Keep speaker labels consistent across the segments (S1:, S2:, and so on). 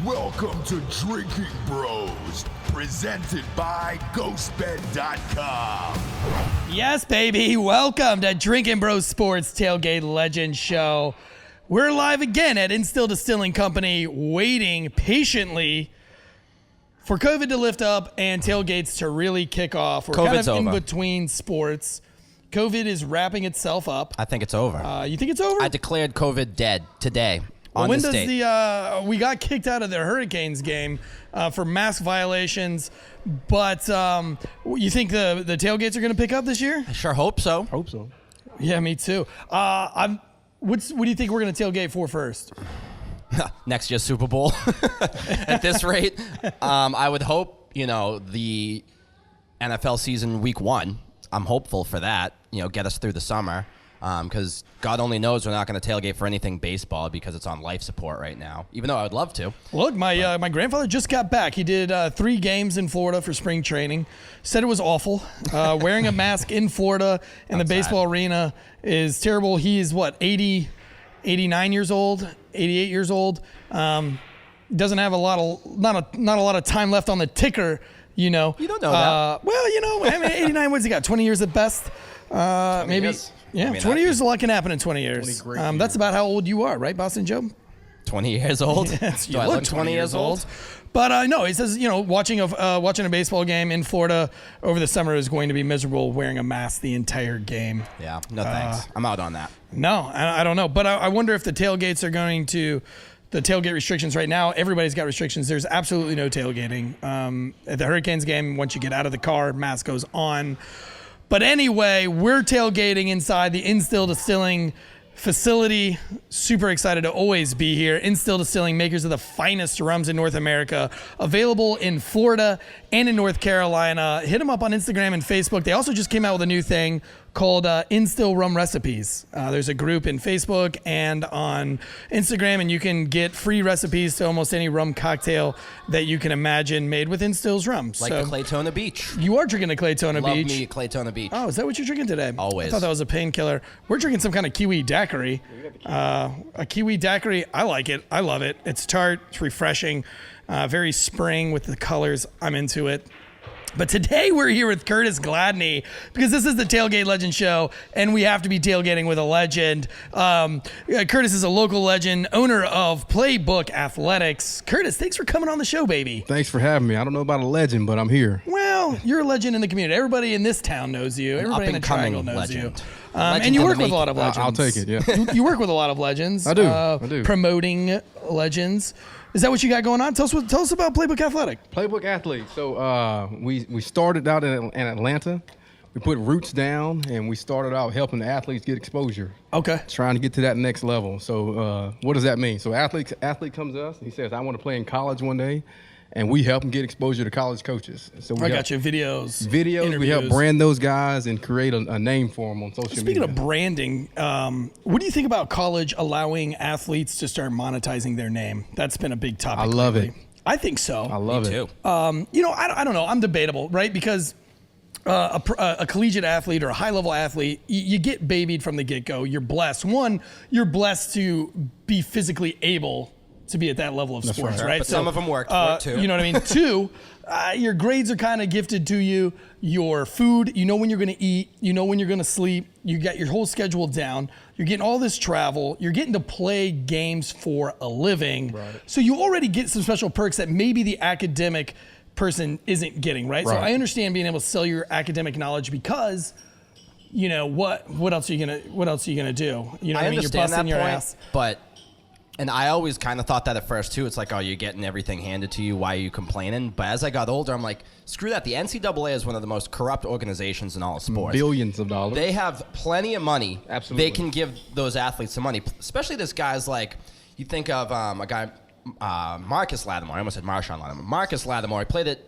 S1: Welcome to Drinking Bros, presented by GhostBed.com.
S2: Yes, baby. Welcome to Drinking Bros Sports Tailgate Legend Show. We're live again at Instill Distilling Company, waiting patiently for COVID to lift up and tailgates to really kick off. We're
S3: COVID's
S2: kind of
S3: over.
S2: in between sports. COVID is wrapping itself up.
S3: I think it's over.
S2: You think it's over?
S3: I declared COVID dead today
S2: Well,
S3: on
S2: when
S3: this
S2: does
S3: date.
S2: we got kicked out of the Hurricanes game for mask violations, but you think the tailgates are going to pick up this year?
S3: I sure hope so.
S4: Hope so.
S2: Yeah, me too. What do you think we're going to tailgate for first?
S3: Next year's Super Bowl. At this rate, I would hope, the NFL season week 1. I'm hopeful for that, get us through the summer. Because God only knows we're not going to tailgate for anything baseball because it's on life support right now, even though I would love to.
S2: Look, my grandfather just got back. He did 3 games in Florida for spring training. Said it was awful. Wearing a mask in Florida in the baseball arena is terrible. He is, 89 years old, 88 years old. Doesn't have not a lot of time left on the ticker, You don't
S3: know that.
S2: Well, 89, what's he got, 20 years at best? Maybe.
S3: Years.
S2: Yeah, 20 years, a lot can happen in 20 years.
S4: 20 great
S2: That's about how old you are, right, Boston Joe?
S3: 20 years old?
S2: Yes,
S3: Do I look 20 years old?
S2: But no, he says, watching a baseball game in Florida over the summer is going to be miserable wearing a mask the entire game.
S3: Yeah, no thanks. I'm out on that.
S2: No, I don't know. But I wonder if the tailgates are going to, the tailgate restrictions right now, everybody's got restrictions. There's absolutely no tailgating. At the Hurricanes game, once you get out of the car, mask goes on. But anyway, we're tailgating inside the Instill Distilling facility. Super excited to always be here. Instill Distilling, makers of the finest rums in North America, available in Florida and in North Carolina. Hit them up on Instagram and Facebook. They also just came out with a new thing called Instill Rum Recipes. There's a group in Facebook and on Instagram, and you can get free recipes to almost any rum cocktail that you can imagine made with Instill's rum.
S3: Like the Claytona Beach.
S2: You are drinking a Claytona
S3: Love
S2: Beach.
S3: me Claytona Beach.
S2: Oh, is that what you're drinking today?
S3: Always.
S2: I thought that was a painkiller. We're drinking some kind of kiwi daiquiri. A kiwi daiquiri. I like it. I love it. It's tart. It's refreshing. Very spring with the colors. I'm into it. But today we're here with Curtis Gladney because this is the Tailgate Legend Show, and we have to be tailgating with a legend. Curtis is a local legend, owner of Playbook Athletics. Curtis, thanks for coming on the show, baby.
S4: Thanks for having me. I don't know about a legend, but I'm here.
S2: Well, you're a legend in the community. Everybody in this town knows you. Everybody in the triangle knows
S3: legend.
S2: you. And you work with a lot of legends.
S4: I'll take it, yeah.
S2: You work with a lot of legends.
S4: I do.
S2: Promoting legends. Is that what you got going on? Tell us about Playbook Athletic.
S4: Playbook Athletes. So we started out in Atlanta. We put roots down, and we started out helping the athletes get exposure.
S2: Okay.
S4: Trying to get to that next level. So what does that mean? So athlete comes to us. He says, I want to play in college one day. And we help them get exposure to college coaches. So
S2: I got you. Videos.
S4: Interviews. We help brand those guys and create a name for them on social media.
S2: Speaking of branding, what do you think about college allowing athletes to start monetizing their name? That's been a big topic.
S4: I love
S2: lately.
S4: it.
S2: I think so.
S4: I love
S3: Me
S4: it.
S3: too.
S2: I don't know. I'm debatable, right? Because a collegiate athlete or a high-level athlete, you get babied from the get-go. You're blessed. One, you're blessed to be physically able to be at that level of sports, right?
S3: But some of them worked for it too.
S2: You know what I mean? 2, your grades are kind of gifted to you. Your food, you know when you're going to eat. You know when you're going to sleep. You got your whole schedule down. You're getting all this travel. You're getting to play games for a living. Right. So you already get some special perks that maybe the academic person isn't getting, right? So I understand being able to sell your academic knowledge because, what else are you gonna do? You know what I mean? You're busting your ass.
S3: And I always kind of thought that at first, too. It's like, oh, you're getting everything handed to you. Why are you complaining? But as I got older, I'm like, screw that. The NCAA is one of the most corrupt organizations in all of sports.
S4: Billions of dollars.
S3: They have plenty of money.
S4: Absolutely.
S3: They can give those athletes some money. Especially this guy's like, you think of a guy, Marcus Lattimore. I almost said Marshawn Lattimore. Marcus Lattimore. He played at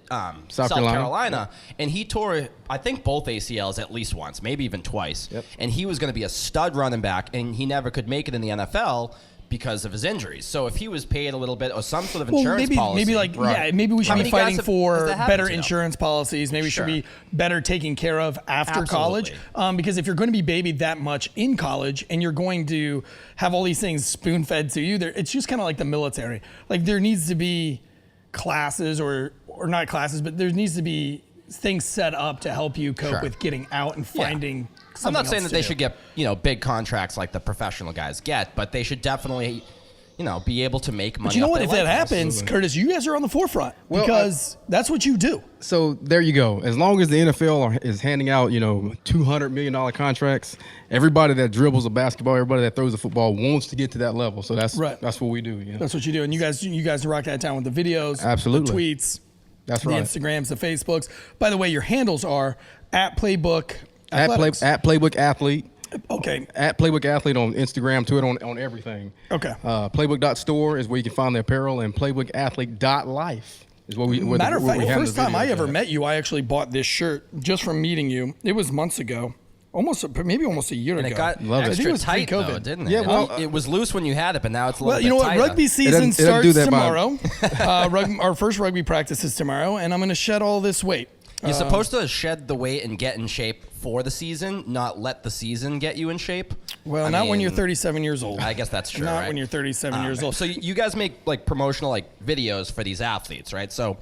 S3: South Carolina. And he tore, I think, both ACLs at least once, maybe even twice.
S4: Yep.
S3: And he was going to be a stud running back, and he never could make it in the NFL because of his injuries. So if he was paid a little bit or some sort of insurance policy,
S2: maybe we should be fighting for better
S3: to
S2: insurance policies. Maybe we should be better taken care of after college. Because if you're going to be babied that much in college and you're going to have all these things spoon-fed to you, it's just kind of like the military. Like there needs to be classes or not classes, but there needs to be things set up to help you cope with getting out and finding something
S3: I'm not saying that they
S2: do.
S3: should get, big contracts like the professional guys get, but they should definitely, be able to make money.
S2: But you know
S3: off
S2: what?
S3: their
S2: If that
S3: likeness.
S2: happens, Curtis, you guys are on the forefront because that's what you do.
S4: So there you go. As long as the NFL is handing out, $200 million contracts, everybody that dribbles a basketball, everybody that throws a football wants to get to that level. So that's what we do.
S2: That's what you do. And you guys rock that down with the videos,
S4: absolutely,
S2: the tweets,
S4: that's
S2: the
S4: right,
S2: Instagrams, the Facebooks. By the way, your handles are at Playbook Athletes.
S4: at Playbook Athlete.
S2: Okay.
S4: At Playbook Athlete on Instagram, Twitter, on everything.
S2: Okay.
S4: Playbook.store is where you can find the apparel, and PlaybookAthlete.life is where we.
S2: Matter of fact, the first time I ever
S4: at.
S2: met you, I actually bought this shirt just from meeting you. It was months ago. Maybe almost a year
S3: And
S2: ago.
S3: it got
S4: Love it.
S3: extra
S2: I think it was
S3: tight,
S2: pre-COVID.
S3: though, didn't it?
S4: Yeah, well,
S3: it was loose when you had it, but now it's a little bit
S2: you know what?
S3: tighter.
S2: Rugby season
S4: doesn't do
S2: starts
S4: that
S2: tomorrow. Our first rugby practice is tomorrow, and I'm going to shed all this weight.
S3: You're supposed to shed the weight and get in shape for the season, not let the season get you in shape.
S2: Well, not when you're 37 years old.
S3: I guess that's true,
S2: Not
S3: right?
S2: when you're 37 years old.
S3: So you guys make like promotional videos for these athletes, right? So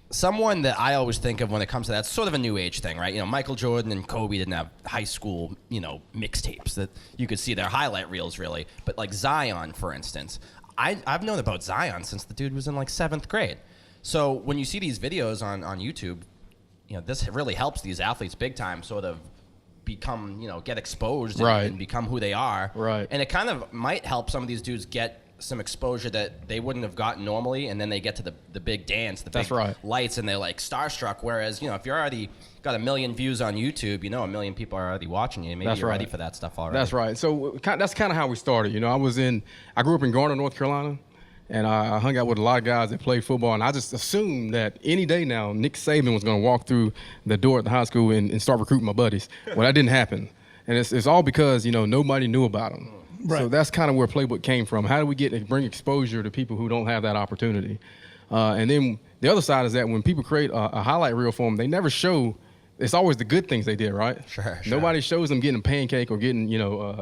S3: someone that I always think of when it comes to that, it's sort of a new age thing, right? Michael Jordan and Kobe didn't have high school, mixtapes that you could see their highlight reels really. But like Zion, for instance, I've known about Zion since the dude was in like 7th grade. So when you see these videos on YouTube, this really helps these athletes big time sort of become, get exposed and become who they are.
S4: Right.
S3: And it kind of might help some of these dudes get some exposure that they wouldn't have gotten normally, and then they get to the big dance, the big lights, and they're like starstruck. Whereas, if you're already got 1 million views on YouTube, 1 million people are already watching you. Maybe you're ready for that stuff already.
S4: That's right. So that's kind of how we started. I grew up in Garner, North Carolina. And I hung out with a lot of guys that played football, and I just assumed that any day now, Nick Saban was going to walk through the door at the high school and start recruiting my buddies. Well, that didn't happen. And it's all because, nobody knew about him. Right. So that's kind of where Playbook came from. How do we bring exposure to people who don't have that opportunity? And then the other side is that when people create a highlight reel for them, they never show. It's always the good things they did, right?
S3: Sure.
S4: Nobody shows them getting a pancake or getting,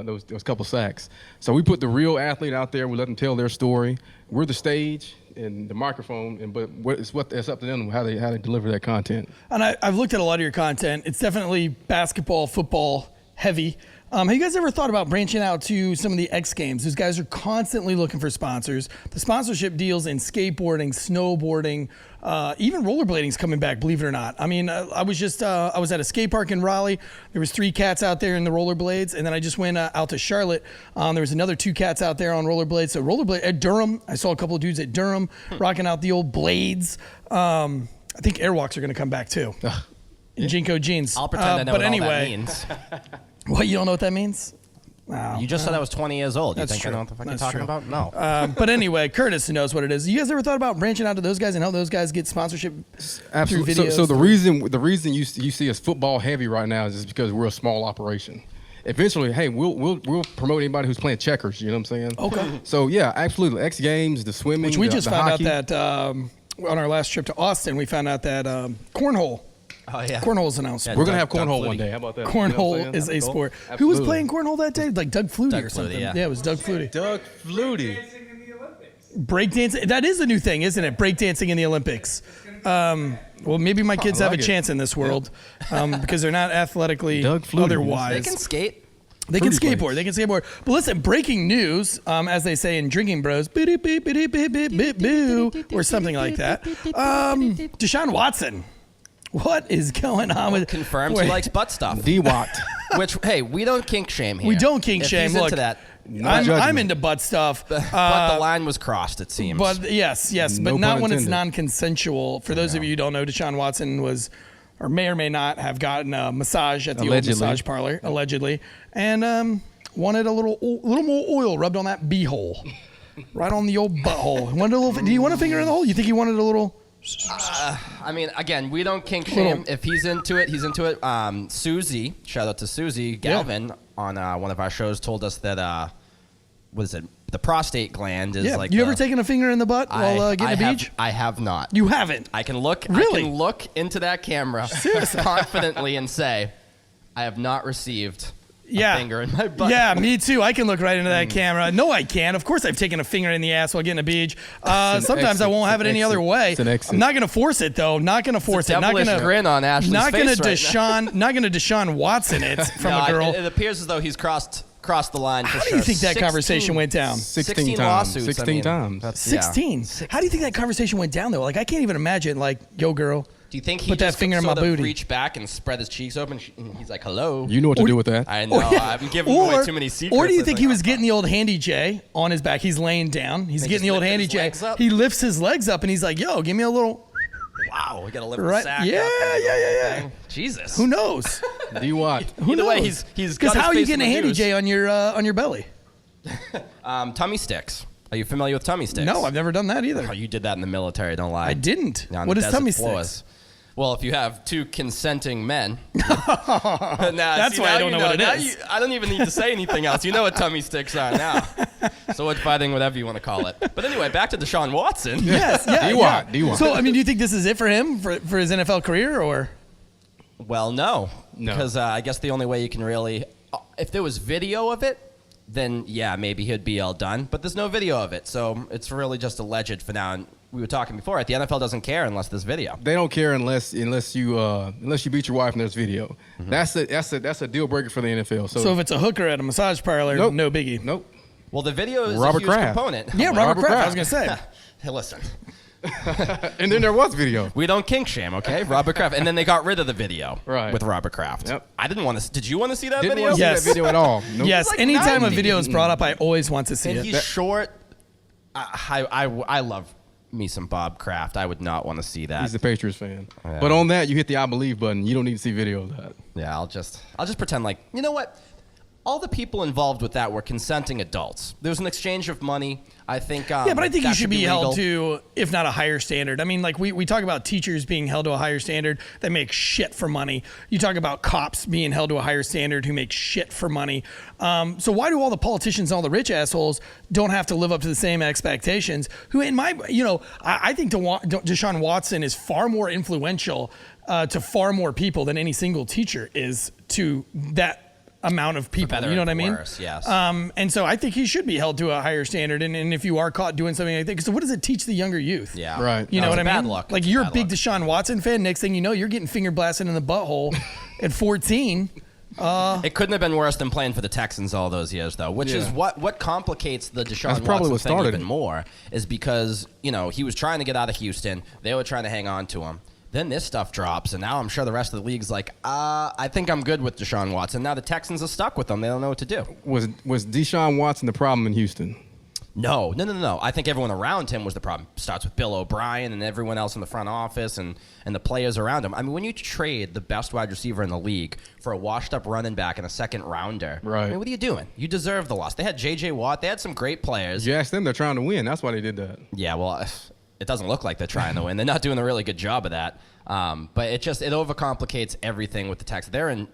S4: those couple sacks. So we put the real athlete out there. We let them tell their story. We're the stage and the microphone, but it's up to them how they deliver that content.
S2: And I've looked at a lot of your content. It's definitely basketball, football heavy. Have you guys ever thought about branching out to some of the X Games? Those guys are constantly looking for sponsors. The sponsorship deals in skateboarding, snowboarding, even rollerblading is coming back, believe it or not. I mean, I was at a skate park in Raleigh. There was 3 cats out there in the rollerblades, and then I just went out to Charlotte. There was another 2 cats out there on rollerblades. So rollerblade at Durham, I saw a couple of dudes at Durham rocking out the old blades. I think Airwalks are going to come back too. In Jinko jeans.
S3: I'll pretend I know what all that means.
S2: What, you don't know what that means? No.
S3: You just said I was 20 years old. You
S2: That's
S3: think
S2: true.
S3: I know what the fuck you're
S2: That's
S3: talking
S2: true.
S3: about? No.
S2: But anyway, Curtis knows what it is. You guys ever thought about branching out to those guys and help those guys get sponsorship
S4: Absolutely.
S2: through videos?
S4: So the reason you see us football heavy right now is just because we're a small operation. Eventually, hey, we'll promote anybody who's playing checkers. You know what I'm saying?
S2: Okay.
S4: So yeah, absolutely. X Games, the swimming,
S2: Which we just
S4: the
S2: found
S4: hockey.
S2: out that on our last trip to Austin, we found out that cornhole.
S3: Oh, yeah.
S2: Cornhole's announced.
S3: Yeah,
S4: We're gonna have
S3: Doug
S4: cornhole
S3: Flutie.
S4: one day. How about that? You know what I'm
S2: Cornhole
S4: saying?
S2: is a
S4: That's cool.
S2: sport. Who was
S4: Absolutely.
S2: playing cornhole that day? Like Doug Flutie
S3: Doug
S2: or something.
S3: Flutie, yeah.
S2: It was Doug Flutie.
S4: Doug Flutie.
S2: Breakdancing. That is a new thing, isn't it? Breakdancing in the Olympics. Well, maybe my kids have a chance in this world because they're not athletically
S4: Doug Flutie.
S2: otherwise.
S3: They can skate.
S2: They can
S4: Fruity
S2: skateboard.
S4: Plates.
S2: They can skateboard. But listen, breaking news, as they say in Drinking Bros, boo, or something like that. Deshaun Watson. What is going on with?
S3: Confirms he likes butt stuff.
S4: D-Watt.
S3: Which, hey, we don't kink shame here.
S2: We don't kink
S3: If
S2: shame.
S3: He's
S2: Look,
S3: into that.
S2: I'm
S4: judgment.
S2: into butt stuff.
S3: But the line was crossed, it seems.
S2: But yes,
S4: No
S2: but not
S4: pun
S2: when it's
S4: intended.
S2: non-consensual. For those of you who don't know, Deshaun Watson was, or may or may not have gotten a massage at the
S4: Allegedly.
S2: old massage parlor, allegedly, and wanted a little more oil rubbed on that beehole, right on the old butthole. Wanted a little. Do you want a finger in the hole? You think he wanted a little?
S3: I mean, again, we don't kink shame. If he's into it, he's into it. Susie, shout out to Susie Galvin on one of our shows, told us that, what is it, the prostate gland is like.
S2: You ever taken a finger in the butt while getting a beach?
S3: I have not.
S2: You haven't?
S3: I can look.
S2: Really?
S3: I can look into that camera confidently and say, I have not received a finger in my butt.
S2: Yeah, me too. I can look right into that camera. No, I can't. Of course, I've taken a finger in the ass while getting a beach. Sometimes I won't have it any other way. I'm not going to force it though. Not going to force it. Not going to
S3: grin on Ashley's
S2: not going
S3: face
S2: to Deshaun. Not going to Deshaun Watson it from a girl.
S3: It appears as though he's crossed the line.
S2: How do you think that conversation went down?
S4: 16 times.
S3: lawsuits.
S4: 16 times.
S2: 16. How do you think that conversation went down though? Like I can't even imagine. Like, yo, girl.
S3: Do you think he
S2: put that
S3: just
S2: finger in my
S3: sort of
S2: booty?
S3: reached back and spread his cheeks open? And he's like, "Hello."
S4: You know what to do with that.
S3: I know. I'm giving away too many secrets.
S2: Or do you think he was getting the old handy J on his back? He's laying down. He's getting the old handy J. He lifts his legs up and he's like, "Yo, give me a little."
S3: Wow, we got to lift the sack.
S2: Yeah.
S3: Jesus.
S2: Who knows?
S4: Do what?
S3: Either way, he's
S2: because how are you getting a handy J on your belly?
S3: Tummy sticks. Are you familiar with tummy sticks?
S2: No, I've never done that either.
S3: Oh, you did that in the military. Don't lie.
S2: I didn't.
S3: What
S2: is tummy sticks?
S3: Well, if you have two consenting men.
S2: That's why I don't know what it is.
S3: I don't even need to say anything else. You know what tummy sticks are now. Sword fighting, whatever you want to call it. But anyway, back to Deshaun Watson.
S2: Yes, yeah.
S4: D-Watt.
S2: So, I mean, do you think this is it for him, for his NFL career, or?
S3: Well, no. Because I guess the only way you can really... if there was video of it, then, yeah, maybe he'd be all done. But there's no video of it, so it's really just alleged for now. And we were talking before, right? The NFL doesn't care unless there's video.
S4: They don't care unless you beat your wife and there's video. Mm-hmm. That's a deal breaker for the NFL. So
S2: if it's a hooker at a massage parlor, no biggie.
S4: Nope.
S3: Well, the video is a huge component.
S2: Yeah, Robert Kraft. I was gonna say.
S3: Hey, listen.
S4: And then there was video.
S3: We don't kink shame, okay? Robert Kraft. And then they got rid of the video with Robert Kraft.
S4: Yep.
S3: I didn't want to. Did you want to see that
S4: Didn't
S3: video?
S4: want to see that video at all. Nope.
S2: Yes.
S3: Like
S2: anytime
S3: 90.
S2: a video is brought up, I always want to see
S3: And
S2: it.
S3: he's short. I love me some Bob Kraft. I would not want to see that.
S4: He's a Patriots fan.
S3: Yeah.
S4: But on that, you hit the I believe button. You don't need to see video of that.
S3: Yeah, I'll just pretend like, you know what? All the people involved with that were consenting adults. There was an exchange of money. I think.
S2: Yeah, but I think
S3: that
S2: you should be held
S3: legal.
S2: to, if not a higher standard. I mean, like we talk about teachers being held to a higher standard that make shit for money. You talk about cops being held to a higher standard who make shit for money. So why do all the politicians and all the rich assholes don't have to live up to the same expectations? Who, I think Deshaun Watson is far more influential to far more people than any single teacher is to that amount of people, you know what I mean?
S3: Worse, yes.
S2: And so I think he should be held to a higher standard. And if you are caught doing something like that, so what does it teach the younger youth?
S3: Yeah,
S4: right.
S2: You know what I mean?
S3: Bad luck.
S2: Like you're a big Deshaun Watson fan. Next thing you know, you're getting finger blasted in the butthole at 14.
S3: It couldn't have been worse than playing for the Texans all those years, though. Which is what complicates the Deshaun Watson thing even more, is because he was trying to get out of Houston. They were trying to hang on to him. Then this stuff drops, and now I'm sure the rest of the league's like, I think I'm good with Deshaun Watson. Now the Texans are stuck with him. They don't know what to do.
S4: Was Deshaun Watson the problem in Houston?
S3: No. I think everyone around him was the problem. Starts with Bill O'Brien and everyone else in the front office and the players around him. I mean, when you trade the best wide receiver in the league for a washed-up running back and a second rounder,
S4: right.
S3: I mean, what are you doing? You deserve the loss. They had J.J. Watt. They had some great players.
S4: You asked them, they're trying to win. That's why they did that.
S3: Yeah, well, it doesn't look like they're trying to win. They're not doing a really good job of that. But it overcomplicates everything with the Texans.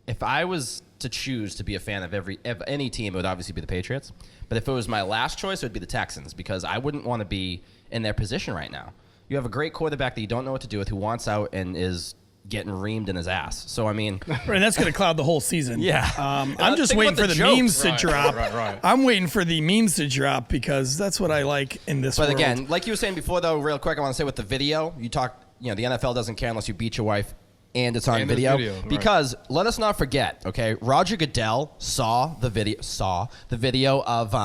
S3: If I was to choose to be a fan of any team, it would obviously be the Patriots. But if it was my last choice, it would be the Texans, because I wouldn't want to be in their position right now. You have a great quarterback that you don't know what to do with, who wants out and is getting reamed in his ass. So, I mean...
S2: Right, that's going to cloud the whole season.
S3: Yeah.
S2: I'm just waiting for the memes to drop.
S4: Right.
S2: I'm waiting for the memes to drop because that's what I like in this world.
S3: But again, like you were saying before, though, real quick, I want to say with the video, the NFL doesn't care unless you beat your wife and it's on video. Because let us not forget, okay, Roger Goodell saw the video of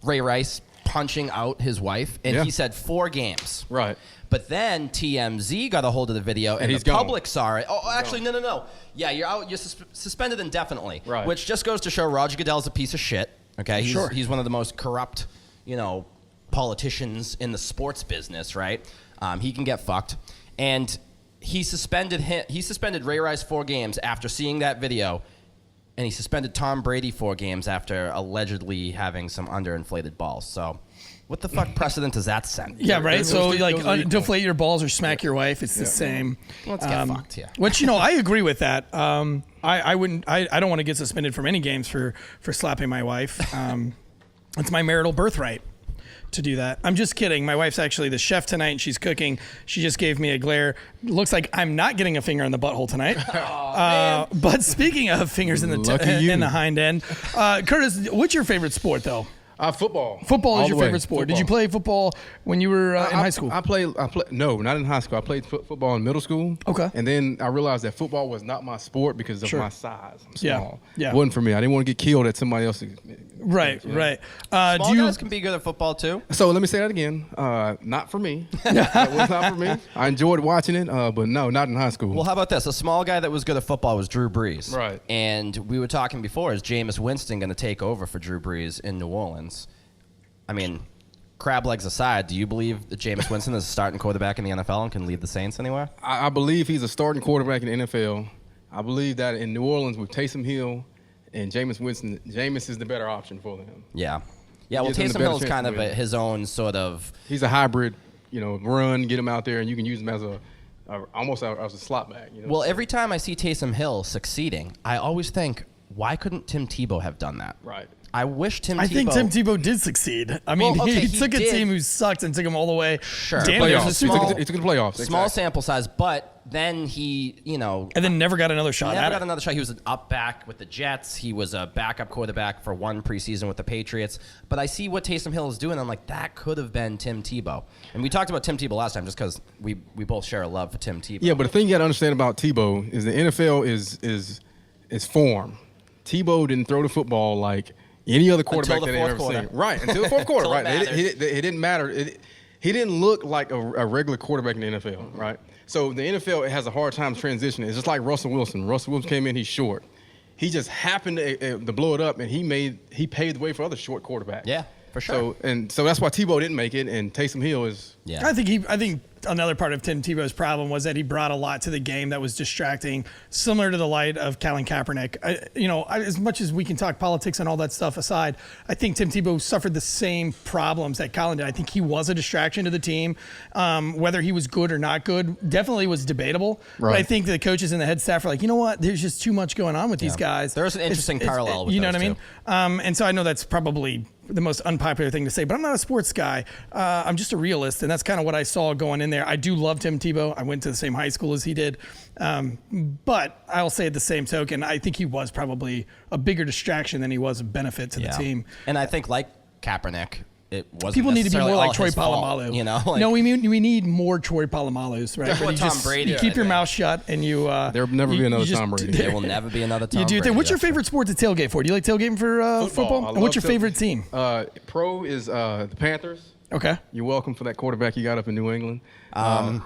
S3: Ray Rice punching out his wife, and he said 4 games.
S4: Right.
S3: But then TMZ got a hold of the video, and the public saw it. Oh, actually, no. Yeah, you're out. You're suspended indefinitely.
S4: Right.
S3: Which just goes to show Roger Goodell's a piece of shit. Okay. He's one of the most corrupt, politicians in the sports business. Right. He can get fucked, and he suspended Ray Rice 4 games after seeing that video, and he suspended Tom Brady 4 games after allegedly having some underinflated balls. So. What the fuck precedent does that set?
S2: Yeah, right. So deflate your balls or smack your wife. It's the same.
S3: Let's get fucked. Yeah.
S2: Which I agree with that. I wouldn't. I don't want to get suspended from any games for slapping my wife. It's my marital birthright to do that. I'm just kidding. My wife's actually the chef tonight, and she's cooking. She just gave me a glare. Looks like I'm not getting a finger in the butthole tonight. But speaking of fingers in the hind end, Curtis, what's your favorite sport, though?
S4: Football.
S2: Football is your favorite sport. Did you play football when you were in high school?
S4: I played. No, not in high school. I played football in middle school.
S2: Okay.
S4: And then I realized that football was not my sport because of my size. I'm small.
S2: Yeah.
S4: It wasn't for me. I didn't want to get killed at somebody else's.
S2: Right.
S3: Small guys can be good at football too.
S4: So let me say that again. Not for me. That was not for me. I enjoyed watching it, but no, not in high school.
S3: Well, how about this? A small guy that was good at football was Drew Brees.
S4: Right.
S3: And we were talking before, is Jameis Winston going to take over for Drew Brees in New Orleans? I mean, crab legs aside, do you believe that Jameis Winston is a starting quarterback in the NFL and can lead the Saints anywhere?
S4: I believe he's a starting quarterback in the NFL. I believe that in New Orleans with Taysom Hill and Jameis Winston, Jameis is the better option for them.
S3: Yeah. Yeah, well, Taysom Hill is kind of his own sort of...
S4: He's a hybrid, run, get him out there, and you can use him as almost as a slot back.
S3: Well, every time I see Taysom Hill succeeding, I always think, why couldn't Tim Tebow have done that?
S4: Right.
S3: I wish
S2: I think Tim Tebow did succeed. I mean, he took a team who sucked and took them all the way.
S3: Sure.
S4: He took the playoffs.
S3: Small sample size, but then he,
S2: and then never got another shot.
S3: He was an up back with the Jets. He was a backup quarterback for one preseason with the Patriots. But I see what Taysom Hill is doing. I'm like, that could have been Tim Tebow. And we talked about Tim Tebow last time just because we both share a love for Tim Tebow.
S4: Yeah, but the thing you got to understand about Tebow is the NFL is form. Tebow didn't throw the football like any other quarterback that they've ever seen. Right, until the fourth quarter. Right, it didn't matter. He didn't look like a regular quarterback in the NFL. Right, so the NFL has a hard time transitioning. It's just like Russell Wilson. Russell Wilson came in. He's short. He just happened to blow it up, and he paved the way for other short quarterbacks.
S3: Yeah, for sure.
S4: So that's why Tebow didn't make it, and Taysom Hill is.
S3: Yeah.
S2: I think another part of Tim Tebow's problem was that he brought a lot to the game that was distracting, similar to the light of Colin Kaepernick. As much as we can talk politics and all that stuff aside, I think Tim Tebow suffered the same problems that Colin did. I think he was a distraction to the team. Whether he was good or not good definitely was debatable.
S4: Right.
S2: But I think the coaches and the head staff are like, you know what? There's just too much going on with these guys.
S3: There's an interesting parallel with
S2: you know
S3: those
S2: what I mean? And so I know that's probably the most unpopular thing to say, but I'm not a sports guy. I'm just a realist, and that's kind of what I saw going in there. I do love Tim Tebow. I went to the same high school as he did. But I'll say at the same token, I think he was probably a bigger distraction than he was a benefit to the team.
S3: And I think like Kaepernick, it wasn't
S2: people need to be more like Troy
S3: Polamalu.
S2: Polamalu. No, we need more Troy Palomalus, right?
S3: That's what Tom Brady.
S2: You keep your mouth shut, and you.
S4: There'll never be another Tom Brady.
S3: There will never be another Tom Brady.
S2: What's your favorite sport to tailgate for? Do you like tailgating for football? And what's your favorite team?
S4: Pro is the Panthers.
S2: Okay.
S4: You're welcome for that quarterback you got up in New England.
S3: I'm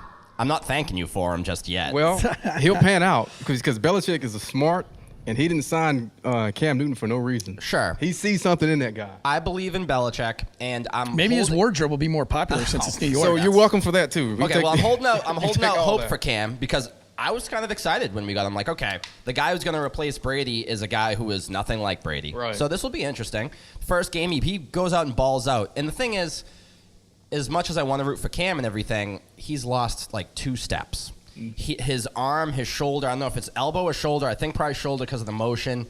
S3: not thanking you for him just yet.
S4: Well, he'll pan out because Belichick is a smart. And he didn't sign Cam Newton for no reason.
S3: Sure.
S4: He sees something in that guy.
S3: I believe in Belichick, and
S2: maybe his wardrobe will be more popular since it's New York.
S4: So you're welcome for that too.
S3: I'm holding out hope for Cam because I was kind of excited when we got him. Like, okay, the guy who's going to replace Brady is a guy who is nothing like Brady.
S4: Right.
S3: So this will be interesting. First game, he goes out and balls out. And the thing is, as much as I want to root for Cam and everything, he's lost like 2 steps. His arm, his shoulder, I don't know if it's elbow or shoulder. I think probably shoulder because of the motion.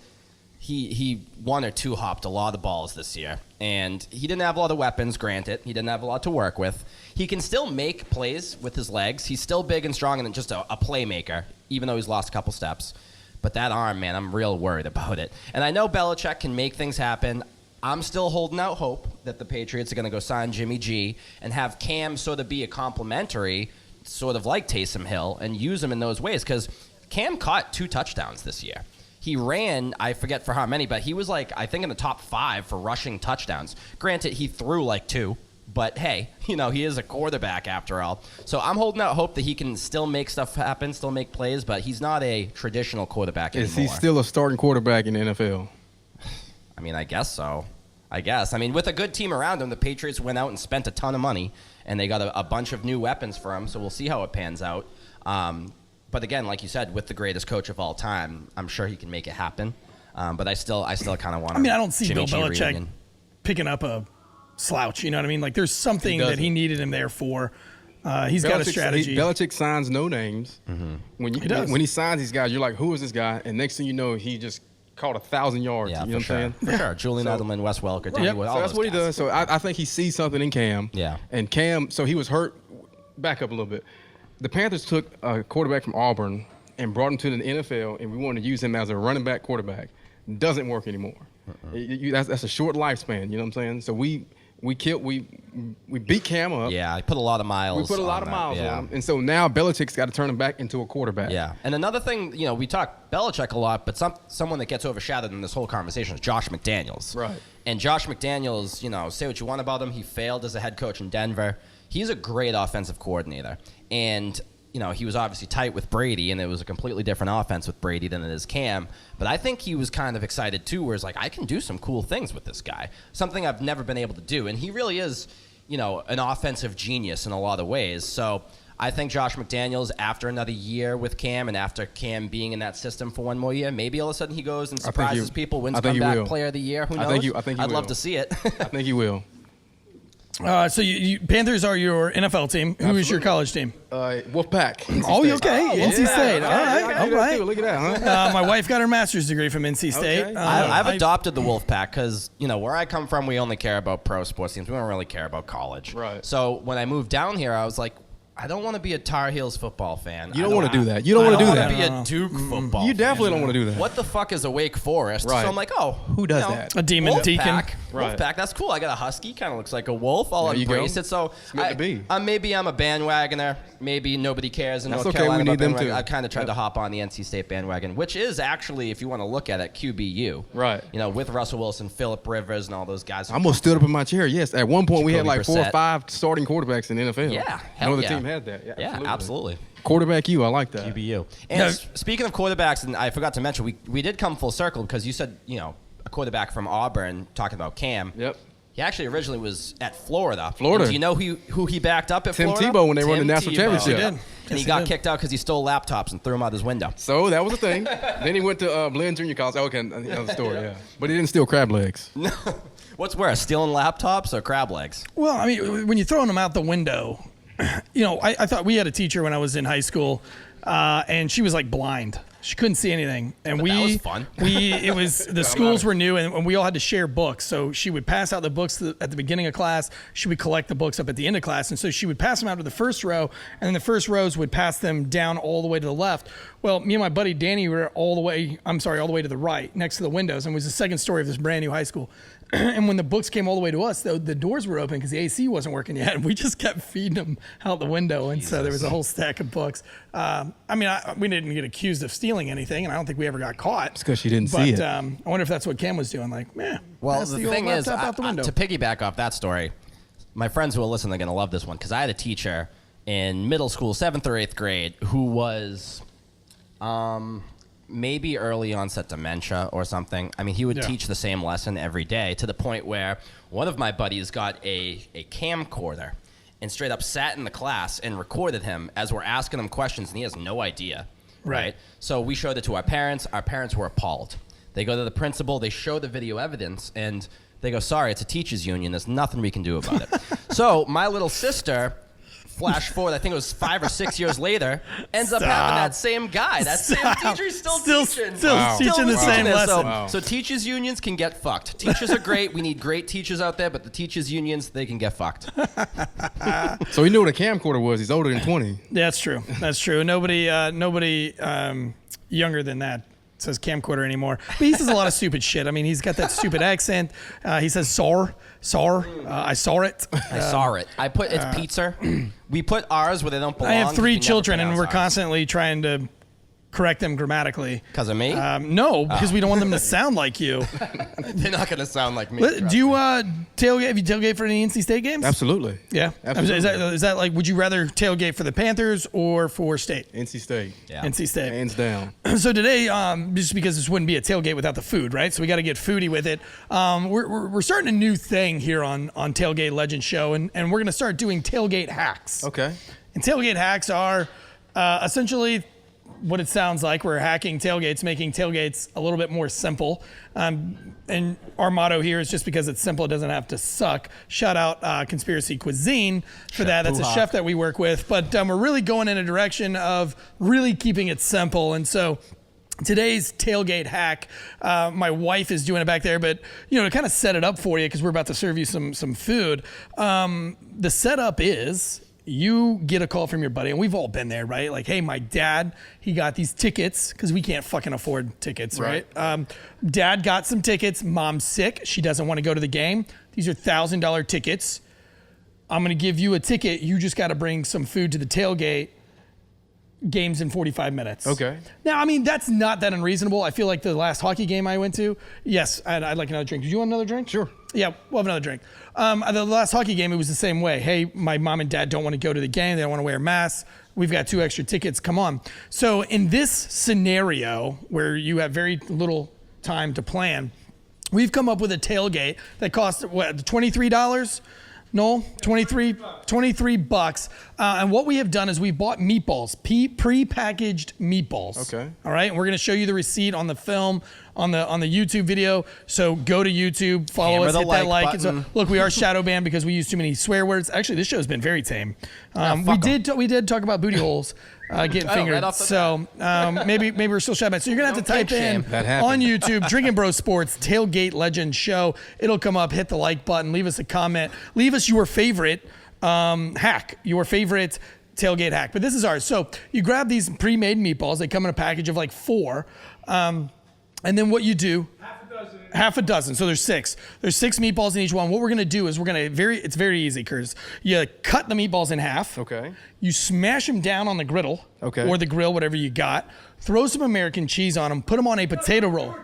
S3: He 1 or 2 hopped a lot of balls this year. And he didn't have a lot of weapons, granted. He didn't have a lot to work with. He can still make plays with his legs. He's still big and strong and just a playmaker, even though he's lost a couple steps. But that arm, man, I'm real worried about it. And I know Belichick can make things happen. I'm still holding out hope that the Patriots are going to go sign Jimmy G and have Cam sort of be a complimentary sort of like Taysom Hill and use him in those ways because Cam caught 2 touchdowns this year. He ran, I forget for how many, but he was like, I think in the top 5 for rushing touchdowns. Granted, he threw like 2, but hey, he is a quarterback after all. So I'm holding out hope that he can still make stuff happen, still make plays, but he's not a traditional quarterback anymore.
S4: Is he still a starting quarterback in the NFL?
S3: I mean, I guess so. With a good team around him, the Patriots went out and spent a ton of money, and they got a bunch of new weapons for him, so we'll see how it pans out. But again, like you said, with the greatest coach of all time, I'm sure he can make it happen. But I still kind of want to.
S2: I don't see Bill Belichick picking up a slouch, you know what I mean? Like, there's something that he needed him there for. He's got a strategy.
S4: Belichick signs no names. Mm-hmm. When he signs these guys, you're like, who is this guy? And next thing you know, he just caught 1,000 yards.
S3: Yeah,
S4: you know
S3: for
S4: what I'm
S3: sure.
S4: saying?
S3: For sure. Julian Edelman, Wes Welker, Danny Wood, all
S4: So that's
S3: those
S4: what he
S3: guys.
S4: does. So I think he sees something in Cam.
S3: Yeah.
S4: And Cam, so he was hurt. Back up a little bit. The Panthers took a quarterback from Auburn and brought him to the NFL, and we wanted to use him as a running back quarterback. Doesn't work anymore. That's a short lifespan. You know what I'm saying? So we beat Cam up.
S3: Yeah, I put a lot of miles.
S4: We put a lot of
S3: that,
S4: miles
S3: yeah.
S4: on him. And so now Belichick's got to turn him back into a quarterback.
S3: Yeah. And another thing, we talk Belichick a lot, but someone that gets overshadowed in this whole conversation is Josh McDaniels.
S4: Right.
S3: And Josh McDaniels, say what you want about him. He failed as a head coach in Denver. He's a great offensive coordinator. And he was obviously tight with Brady, and it was a completely different offense with Brady than it is Cam. But I think he was kind of excited, too, where it's like, I can do some cool things with this guy, something I've never been able to do. And he really is, an offensive genius in a lot of ways. So I think Josh McDaniels, after another year with Cam and after Cam being in that system for one more year, maybe all of a sudden he goes and surprises people, wins comeback player of the year. Who knows?
S4: I think
S3: I'd love to see it.
S4: I think he will.
S2: So you Panthers are your NFL team. Who is your college team?
S4: Wolfpack.
S2: Oh, okay. NC State. All right.
S4: Look at that, huh?
S2: My wife got her master's degree from NC State.
S4: Okay.
S3: I've adopted the Wolfpack because, where I come from, we only care about pro sports teams. We don't really care about college.
S4: Right.
S3: So when I moved down here, I was like, I don't want to be a Tar Heels football fan.
S4: You don't want to do that. You don't want to do
S3: I
S4: that.
S3: don't want to be a Duke football
S4: You
S3: fan.
S4: definitely don't want to do that.
S3: What the fuck is a Wake Forest?
S4: Right.
S3: So I'm like,
S4: Who does that?
S2: A demon
S3: Wolfpack.
S2: deacon.
S4: Right.
S3: Wolfpack, that's cool. I got a husky, kind of looks like a wolf. I'll
S4: There you
S3: embrace
S4: go.
S3: it. So
S4: It's meant to be.
S3: maybe I'm a bandwagoner. Maybe nobody cares in
S4: That's
S3: North
S4: okay.
S3: Carolina.
S4: We need
S3: about
S4: them
S3: bandwagon.
S4: too.
S3: I kind of tried to hop on the NC State bandwagon, which is actually, if you want to look at it, QBU.
S4: Right.
S3: With Russell Wilson, Phillip Rivers, and all those guys.
S4: I almost stood up in my chair. Yes, at one point we had
S3: Jacoby
S4: like 4 or
S3: Brissett.
S4: 5 starting quarterbacks in the NFL.
S3: Yeah,
S4: No
S3: hell
S4: other
S3: yeah.
S4: team had that.
S3: Yeah, absolutely.
S4: Quarterback you, I like that.
S3: QBU. And speaking of quarterbacks, and I forgot to mention, we did come full circle because you said, a quarterback from Auburn, talking about Cam.
S4: Yep.
S3: He actually originally was at Florida.
S4: Florida.
S3: And do you know who he backed up at
S4: Tim
S3: Florida?
S4: Tebow when they won the
S3: Tim
S4: national
S3: Tebow.
S4: championship.
S2: He did.
S3: And
S2: Yes,
S3: he got
S2: did.
S3: kicked out because he stole laptops and threw them out his window.
S4: So that was a thing. Then he went to Blinn Junior College. Okay, another story, yeah. But he didn't steal crab legs.
S3: What's worse, stealing laptops or crab legs?
S2: Well, I mean, when you're throwing them out the window, I thought we had a teacher when I was in high school, and she was like blind. She couldn't see anything, and
S3: That was fun.
S2: It was the schools were new, and we all had to share books. So she would pass out the books at the beginning of class. She would collect the books up at the end of class, and so she would pass them out to the first row, and then the first rows would pass them down all the way to the left. Well, me and my buddy Danny were all the way to the right, next to the windows, and it was the second story of this brand new high school. And when the books came all the way to us, though, the doors were open because the AC wasn't working yet, and we just kept feeding them out the window. And so there was a whole stack of books. We didn't get accused of stealing anything, and I don't think we ever got caught.
S4: It's because she didn't see it.
S2: I wonder if that's what Cam was doing. Like,
S3: Well,
S2: pass
S3: the
S2: old
S3: thing is,
S2: laptop out the window.
S3: to piggyback off that story, my friends who will listen are going to love this one because I had a teacher in middle school, 7th or 8th grade, who was maybe early onset dementia or something. I mean, he would teach the same lesson every day to the point where one of my buddies got a camcorder and straight up sat in the class and recorded him as we're asking him questions, and he has no idea. Right. So we showed it to our parents. Our parents were appalled. They go to the principal. They show the video evidence, and they go, sorry, it's a teachers union. There's nothing we can do about it. So my little sister, flash forward, I think it was 5 or 6 years later, ends up having that same guy. That same teacher is still teaching.
S2: Teaching the same
S3: this.
S2: lesson.
S3: So teachers unions can get fucked. Teachers are great. We need great teachers out there, but the teachers unions, they can get fucked.
S4: So he knew what a camcorder was. He's older than 20.
S2: That's true. That's true. Nobody younger than that says camcorder anymore. But he says a lot of stupid shit. I mean, he's got that stupid accent. He says "sar." I saw it.
S3: I saw it. I put it's pizza. We put ours where they don't belong.
S2: I have 3
S3: You can never
S2: children, and
S3: pronounce
S2: we're
S3: ours.
S2: constantly trying to correct them grammatically.
S3: Because of me?
S2: No, because we don't want them to sound like you.
S3: They're not going to sound like me.
S2: Do you tailgate? Have you tailgate for any NC State games?
S4: Absolutely.
S2: Yeah.
S4: Absolutely.
S2: Is that like? Would you rather tailgate for the Panthers or for State?
S4: NC State.
S3: Yeah.
S2: NC State.
S4: Hands down.
S2: So today, just because this wouldn't be a tailgate without the food, right? So we got to get foodie with it. We're starting a new thing here on Tailgate Legend Show, and we're going to start doing tailgate hacks.
S4: Okay.
S2: And tailgate hacks are essentially what it sounds like. We're hacking tailgates, making tailgates a little bit more simple. And our motto here is just because it's simple, it doesn't have to suck. Shout out Conspiracy Cuisine for that. That's a chef that we work with. But we're really going in a direction of really keeping it simple. And so today's tailgate hack, my wife is doing it back there, but to kind of set it up for you because we're about to serve you some food. The setup is you get a call from your buddy, and we've all been there, right? Like, hey, my dad, he got these tickets because we can't fucking afford tickets, right? Dad got some tickets. Mom's sick. She doesn't want to go to the game. These are $1,000 tickets. I'm going to give you a ticket. You just got to bring some food to the tailgate. Games in 45 minutes. Okay. Now, I mean, that's not that unreasonable. I feel like the last hockey game I went to, yes, I'd like another drink. Did you want another drink?
S4: Sure.
S2: Yeah, we'll have another drink. The last hockey game, it was the same way. Hey, my mom and dad don't want to go to the game. They don't want to wear masks. We've got 2 extra tickets. Come on. So in this scenario where you have very little time to plan, we've come up with a tailgate that costs, what, $23? No, 23 bucks. And what we have done is we bought meatballs, pre-packaged meatballs. Okay. All right. And we're going to show you the receipt on the film, on the YouTube video. So go to YouTube, follow us, hit that like. So, look, we are shadow banned because we use too many swear words. Actually, this show's been very tame. We did talk about booty holes. Getting fingered. Right so maybe we're still shy. So you're going to have to type in on YouTube, Drinking Bro Sports Tailgate Legend Show. It'll come up. Hit the like button. Leave us a comment. Leave us your favorite hack, your favorite tailgate hack. But this is ours. So you grab these pre-made meatballs. They come in a package of like 4. And then what you do, half a dozen. So there's 6. There's 6 meatballs in each one. What we're going to do is it's very easy, Curtis. You cut the meatballs in half. Okay. You smash them down on the griddle. Okay. Or the grill, whatever you got. Throw some American cheese on them. Put them on a potato roll.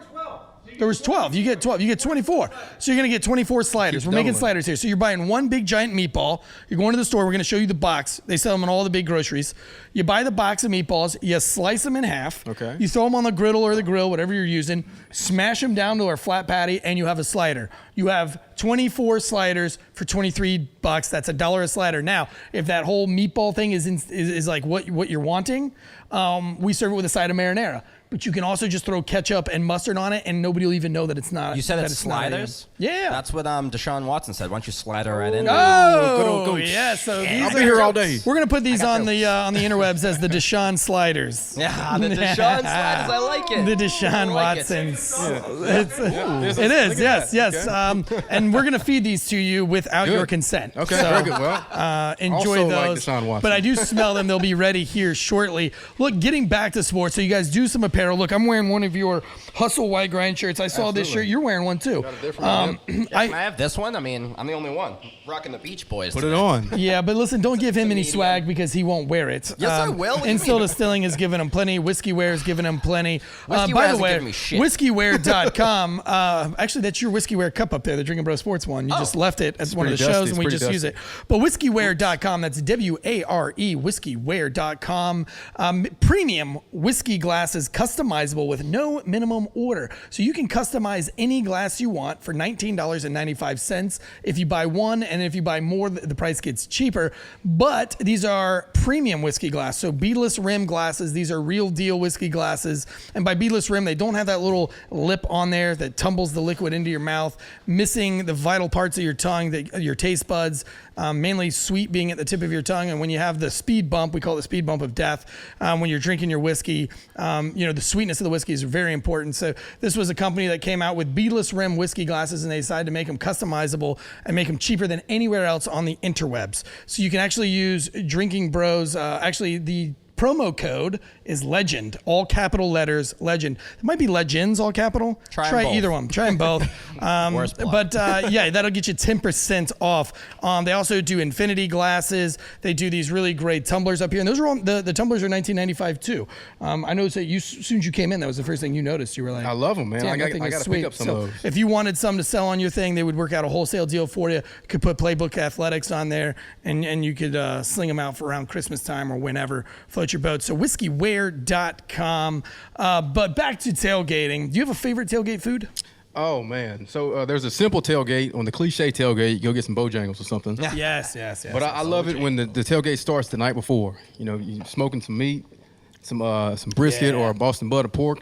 S2: There was 12. You get 12. You get 24. So you're going to get 24 sliders. We're making sliders here. So you're buying one big giant meatball. You're going to the store. We're going to show you the box. They sell them in all the big groceries. You buy the box of meatballs. You slice them in half. Okay. You throw them on the griddle or the grill, whatever you're using. Smash them down to our flat patty, and you have a slider. You have 24 sliders for $23. That's $1 a slider. Now, if that whole meatball thing is like what you're wanting, we serve it with a side of marinara. But you can also just throw ketchup and mustard on it, and nobody will even know that it's not.
S3: You said it's sliders?
S2: Yeah.
S3: That's what Deshaun Watson said. Why don't you slide her right in?
S2: Oh, yeah. So
S4: I'll be here all day.
S2: We're going to put these on the interwebs as the Deshaun sliders.
S3: Yeah, the Deshaun sliders. I like it.
S2: The Deshaun Watsons. It is, yes. Okay. And we're going to feed these to you without your consent.
S4: Okay, very good. Well,
S2: enjoy
S4: also
S2: those.
S4: like Deshaun Watson.
S2: But I do smell them. They'll be ready here shortly. Look, getting back to sports. So you guys do some apparel. Look, I'm wearing one of your Hustle White Grind shirts. I saw this shirt. You're wearing one too.
S3: Can I have this one? I mean, I'm the only one rocking the Beach Boys.
S4: Put it on.
S2: Yeah, but listen, don't give him any swag because he won't wear it.
S3: Yes, I will.
S2: Instill Distilling is giving him plenty. Whiskey Wear is giving him plenty.
S3: By the way,
S2: whiskeywear.com. Actually, that's your Whiskey Wear cup up there, the Drinking Bro Sports one. You just left it as one of the shows, and we just use it. But whiskeywear.com, that's WARE, whiskeywear.com. Premium whiskey glasses, customizable with no minimum order. So you can customize any glass you want for $19.95 if you buy one, and if you buy more, the price gets cheaper. But these are premium whiskey glass, so beadless rim glasses. These are real deal whiskey glasses. And by beadless rim, they don't have that little lip on there that tumbles the liquid into your mouth, missing the vital parts of your tongue, your taste buds, mainly sweet being at the tip of your tongue. And when you have the speed bump, we call it the speed bump of death, when you're drinking your whiskey, the sweetness of the whiskey is very important. So this was a company that came out with beadless rim whiskey glasses, and they decided to make them customizable and make them cheaper than anywhere else on the interwebs. So you can actually use Drinking Bros. The promo code is LEGEND, all capital letters, LEGEND. It might be Legends, all capital. Try either one. Try them both. That'll get you 10% off. They also do infinity glasses. They do these really great tumblers up here. And those are all, the tumblers are $19.95 too. I noticed that as soon as you came in, that was the first thing you noticed. You were like,
S4: I love them, man. I got to pick up some of those.
S2: If you wanted some to sell on your thing, they would work out a wholesale deal for you. You could put Playbook Athletics on there, and you could sling them out for around Christmas time or whenever. Float your boat. So whiskeywear.com. But back to tailgating. Do you have a favorite tailgate food?
S4: Oh, man. So there's a simple tailgate. On the cliche tailgate, you go get some Bojangles or something.
S2: Yes.
S4: But I love it when the tailgate starts the night before. You know, you're smoking some meat, some brisket or Boston butter pork.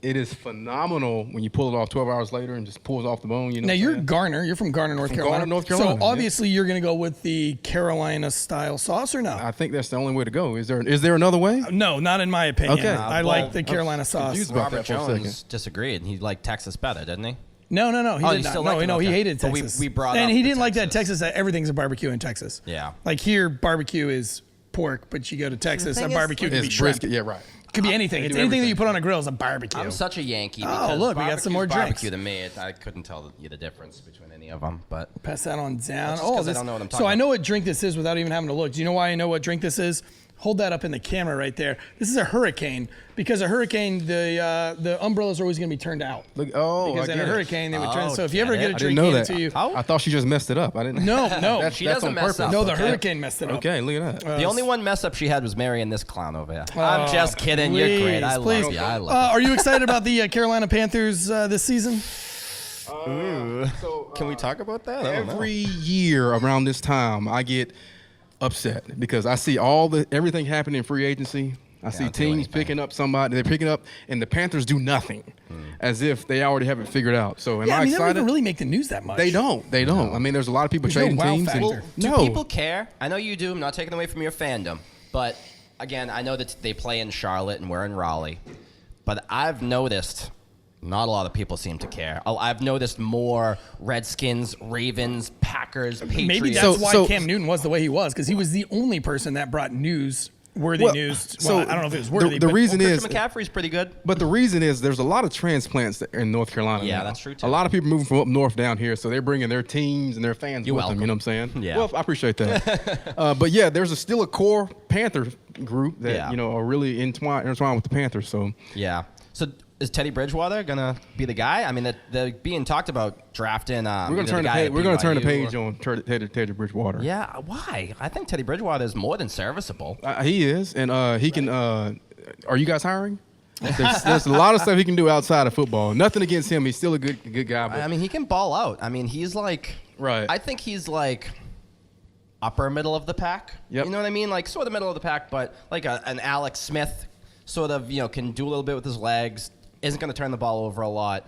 S4: it is phenomenal when you pull it off 12 hours later and just pulls off the bone. You know.
S2: Now you're Garner. You're from Garner, North Carolina.
S4: Garner, North Carolina.
S2: So obviously you're going to go with the Carolina style sauce, or no?
S4: I think that's the only way to go. Is there another way?
S2: No, not in my opinion.
S4: Okay.
S2: I like the Carolina sauce.
S4: confused about
S3: Robert
S4: that for a second.
S3: Jones disagreed. He liked Texas better, didn't he?
S2: No. He
S3: Oh,
S2: did
S3: you
S2: not.
S3: still
S2: No,
S3: like it?
S2: no, he
S3: Okay.
S2: hated
S3: But
S2: Texas.
S3: we brought
S2: and
S3: up
S2: he
S3: the
S2: didn't like that
S3: Texas.
S2: Texas. Everything's a barbecue in Texas.
S3: Yeah.
S2: Like here, barbecue is pork, but you go to Texas, a
S3: thing is,
S2: barbecue could be
S4: It's
S2: shrimp.
S4: brisket. Yeah, right.
S2: Could be anything. It's
S4: do
S2: anything that you
S4: everything.
S2: put on a grill is a barbecue.
S3: I'm such a Yankee.
S2: Oh,
S3: because
S2: look, we got some more
S3: barbecue
S2: drinks.
S3: to me. I couldn't tell you the difference between any of them, but
S2: Pass that on down.
S3: That's just 'cause I don't know what I'm
S2: so
S3: talking
S2: I
S3: about.
S2: know what drink this is without even having to look. Do you know why I know what drink this is? Hold that up in the camera right there. This is a hurricane. Because a hurricane, the umbrellas are always going to be turned out.
S4: Look,
S2: Because
S4: I
S2: in a
S4: get it.
S2: hurricane, they would turn.
S3: Oh,
S2: So if you ever
S3: get
S2: get
S3: it.
S2: a
S4: I didn't
S2: drink
S4: know
S2: handed
S4: that.
S2: to you,
S4: I thought she just messed it up. I didn't.
S2: no,
S3: She
S4: that's
S3: doesn't
S4: on
S3: mess
S4: purpose.
S3: up.
S2: no, the
S3: Okay.
S2: hurricane messed it up.
S4: Okay, look at that.
S3: the only one mess up she had was marrying this clown over here. I'm just kidding. You're great. I
S2: Please.
S3: love you. I love
S2: Are you excited about the Carolina Panthers this season?
S3: you. Can we talk about that? I don't know.
S4: Every year around this time, I get upset because I see everything happening in free agency. I see
S3: don't do
S4: teams
S3: anything.
S4: picking up somebody. They're picking up, and the Panthers do nothing, as if they already have it figured out. So am
S2: Yeah,
S4: I
S2: I mean, they don't
S4: excited?
S2: even really make the news that much.
S4: They don't. I mean, there's a lot of people
S2: There's no
S4: trading
S2: wow
S4: teams.
S2: factor.
S3: Well, do
S4: no.
S3: people care? I know you do. I'm not taking away from your fandom. But, again, I know that they play in Charlotte and we're in Raleigh. But I've noticed not a lot of people seem to care. I've noticed more Redskins, Ravens, Packers, Patriots.
S2: Maybe that's why
S4: So-
S2: Cam Newton was the way he was, because he was the only person that brought worthy
S4: Well,
S2: news.
S4: so
S2: Well, I don't know if it was worthy.
S4: the
S2: but
S4: reason is,
S3: Christian McCaffrey's pretty good.
S4: but the reason is there's a lot of transplants in North Carolina.
S3: Yeah,
S4: now.
S3: that's true, too.
S4: A lot of people moving from up north down here, so they're bringing their teams and their fans
S3: You're
S4: with them. You know
S3: welcome.
S4: what I'm saying?
S3: Yeah.
S4: Well, I appreciate that. But yeah, there's still a core Panther group that
S3: Yeah.
S4: are really intertwined with the Panthers. So
S3: Yeah. So is Teddy Bridgewater gonna be the guy? I mean, they're being talked about drafting.
S4: we're gonna turn the page. We're gonna turn the page on Teddy Bridgewater.
S3: Yeah. Why? I think Teddy Bridgewater is more than serviceable.
S4: He is, and he can. Are you guys hiring? There's a lot of stuff he can do outside of football. Nothing against him. He's still a good guy. But
S3: I mean, he can ball out. I mean, he's like.
S4: Right.
S3: I think he's like upper middle of the pack.
S4: Yep.
S3: You know what I mean? Like sort of middle of the pack, but like an Alex Smith sort of, can do a little bit with his legs. Isn't going to turn the ball over a lot,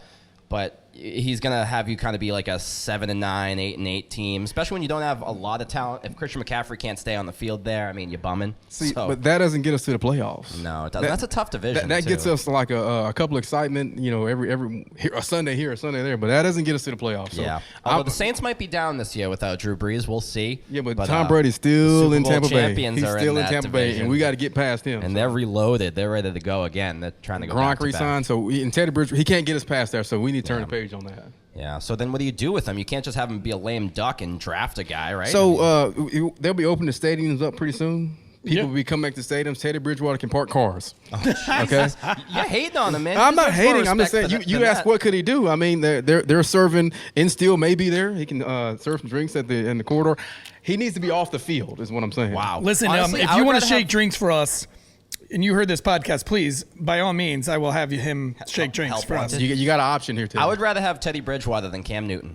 S3: but he's going to have you kind of be like a 7-9, 8-8 team, especially when you don't have a lot of talent. If Christian McCaffrey can't stay on the field there, I mean, you're bumming.
S4: See,
S3: So-
S4: but that doesn't get us to the playoffs.
S3: No, it doesn't. That's a tough division.
S4: That gets
S3: too.
S4: us like a couple excitement, every a Sunday here, a Sunday there, but that doesn't get us to the playoffs. So
S3: Yeah. Although the Saints might be down this year without Drew Brees. We'll see.
S4: yeah, but Tom Brady's still
S3: Super
S4: in
S3: Bowl
S4: Tampa Bay.
S3: champions
S4: He's
S3: are
S4: still in
S3: that
S4: Tampa Bay,
S3: division.
S4: and we got to get past him.
S3: And they're reloaded. They're ready to go again. They're trying to go
S4: Gronk
S3: back to back.
S4: resigned, so and Teddy Bridgewater, he can't get us past there, so we need to turn the page on that.
S3: Yeah. So then what do you do with him? You can't just have him be a lame duck and draft a guy, right?
S4: So they'll be opening the stadiums up pretty soon. People
S2: Yep.
S4: will be coming back to stadiums. Teddy Bridgewater can park cars. Okay.
S3: You're hating on him, man.
S4: I'm not
S3: There's more
S4: hating. I'm just saying.
S3: respect
S4: You
S3: than
S4: asked
S3: that.
S4: what could he do? I mean, they're serving Instill may be there. He can serve some drinks in the corridor. He needs to be off the field. Is what I'm saying.
S3: Wow.
S2: Listen,
S3: Honestly,
S2: if
S3: I
S2: you
S3: would
S2: want
S3: rather
S2: to shake
S3: have-
S2: drinks for us, and you heard this podcast, please, by all means, I will have him shake drinks
S3: help
S2: for us.
S3: wanted.
S4: You got an option here too.
S3: I would rather have Teddy Bridgewater than Cam Newton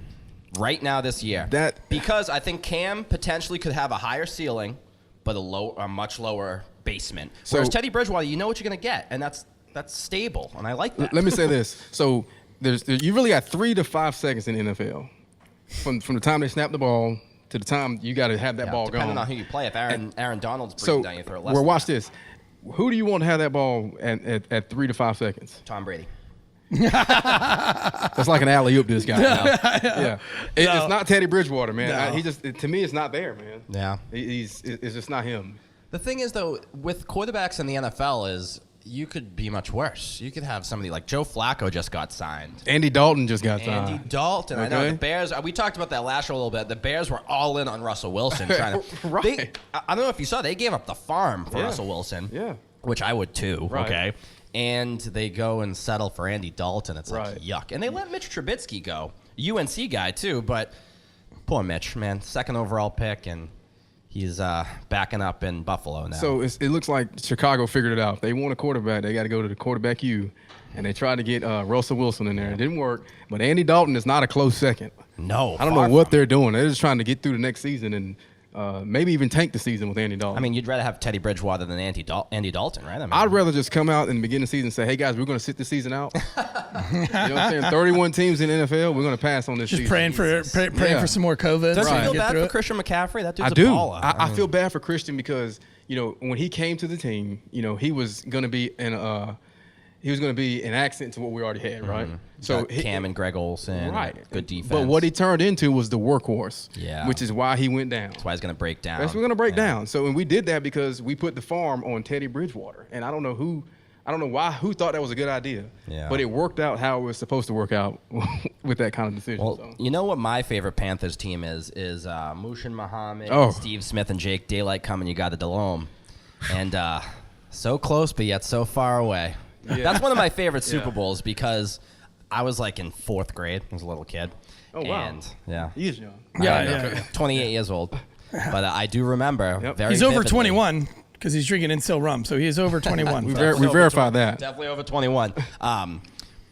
S3: right now this year. Because I think Cam potentially could have a higher ceiling, but a much lower basement.
S4: So-
S3: Whereas Teddy Bridgewater, you know what you're going to get, and that's stable, and I like that.
S4: Let me say this. So you really got 3 to 5 seconds in the NFL, from the time they snap the ball to the time you got to have that
S3: Yeah,
S4: ball
S3: depending
S4: gone.
S3: on who you play. If Aaron Donald's
S4: So,
S3: breathing down, you throw it less.
S4: well,
S3: than
S4: watch
S3: that.
S4: this. Who do you want to have that ball at 3 to 5 seconds?
S3: Tom Brady.
S4: That's like an alley oop to this guy. Yeah, it's not Teddy Bridgewater, man.
S2: No.
S4: He just to me, it's not there, man.
S3: Yeah.
S4: It's just not him.
S3: The thing is, though, with quarterbacks in the NFL is you could be much worse. You could have somebody like Joe Flacco just got signed.
S4: Andy Dalton just got signed.
S3: Andy Dalton. I know
S4: Okay.
S3: the Bears. We talked about that last show a little bit. The Bears were all in on Russell Wilson. Trying to,
S4: Right.
S3: I don't know if you saw. They gave up the farm for
S4: Yeah.
S3: Russell Wilson.
S4: Yeah.
S3: Which I would too.
S4: Right.
S3: Okay. And they go and settle for Andy Dalton. It's like
S4: Right.
S3: yuck. And they let Mitch Trubisky go, UNC guy too. But poor Mitch, man, 2nd overall pick, and he's backing up in Buffalo now.
S4: So it looks like Chicago figured it out. If they want a quarterback, they got to go to the quarterback U. And they tried to get Russell Wilson in there. It didn't work. But Andy Dalton is not a close second.
S3: no,
S4: I don't
S3: far
S4: know what
S3: from
S4: they're doing. They're just trying to get through the next season. And maybe even tank the season with Andy Dalton.
S3: I mean, you'd rather have Teddy Bridgewater than Andy Dalton, right? I mean,
S4: I'd rather just come out in the beginning of the season and say, hey, guys, we're going to sit the season out. You know what I'm saying? 31 teams in the NFL, we're going to pass on this
S2: Just
S4: season.
S2: praying for some more COVID.
S3: Don't
S2: so
S3: you
S2: we
S3: feel
S2: can get
S3: bad
S2: through
S3: for
S2: it.
S3: Christian McCaffrey? That dude's
S4: I
S3: a
S4: do.
S3: baller.
S4: I feel bad for Christian because, when he came to the team, he was going to be an accent to what we already had, right? So
S3: Cam and Greg Olsen,
S4: right,
S3: good defense.
S4: But what he turned into was the workworkhorse,
S3: Yeah.
S4: which is why he went down.
S3: That's why he's going to break down.
S4: That's what's going to break down. So, and we did that because we put the farm on Teddy Bridgewater, and I don't know who thought that was a good idea.
S3: Yeah.
S4: But it worked out how it was supposed to work out with that kind of decision.
S3: Well,
S4: so.
S3: you know what my favorite Panthers team is Mushin Muhammad,
S4: Oh.
S3: Steve Smith, and Jake Daylight coming. You got a Delhomme. And so close, but yet so far away.
S4: Yeah.
S3: That's one of my favorite Super Bowls because I was like in 4th grade. I was a little kid.
S4: Oh, wow.
S3: And, yeah.
S4: He is young.
S2: Yeah.
S3: 28 years old. But I do remember very
S2: He's over
S3: vividly.
S2: 21 because he's drinking Instill rum, so he is over 21.
S4: We
S2: folks.
S4: verified that.
S3: Definitely over 21.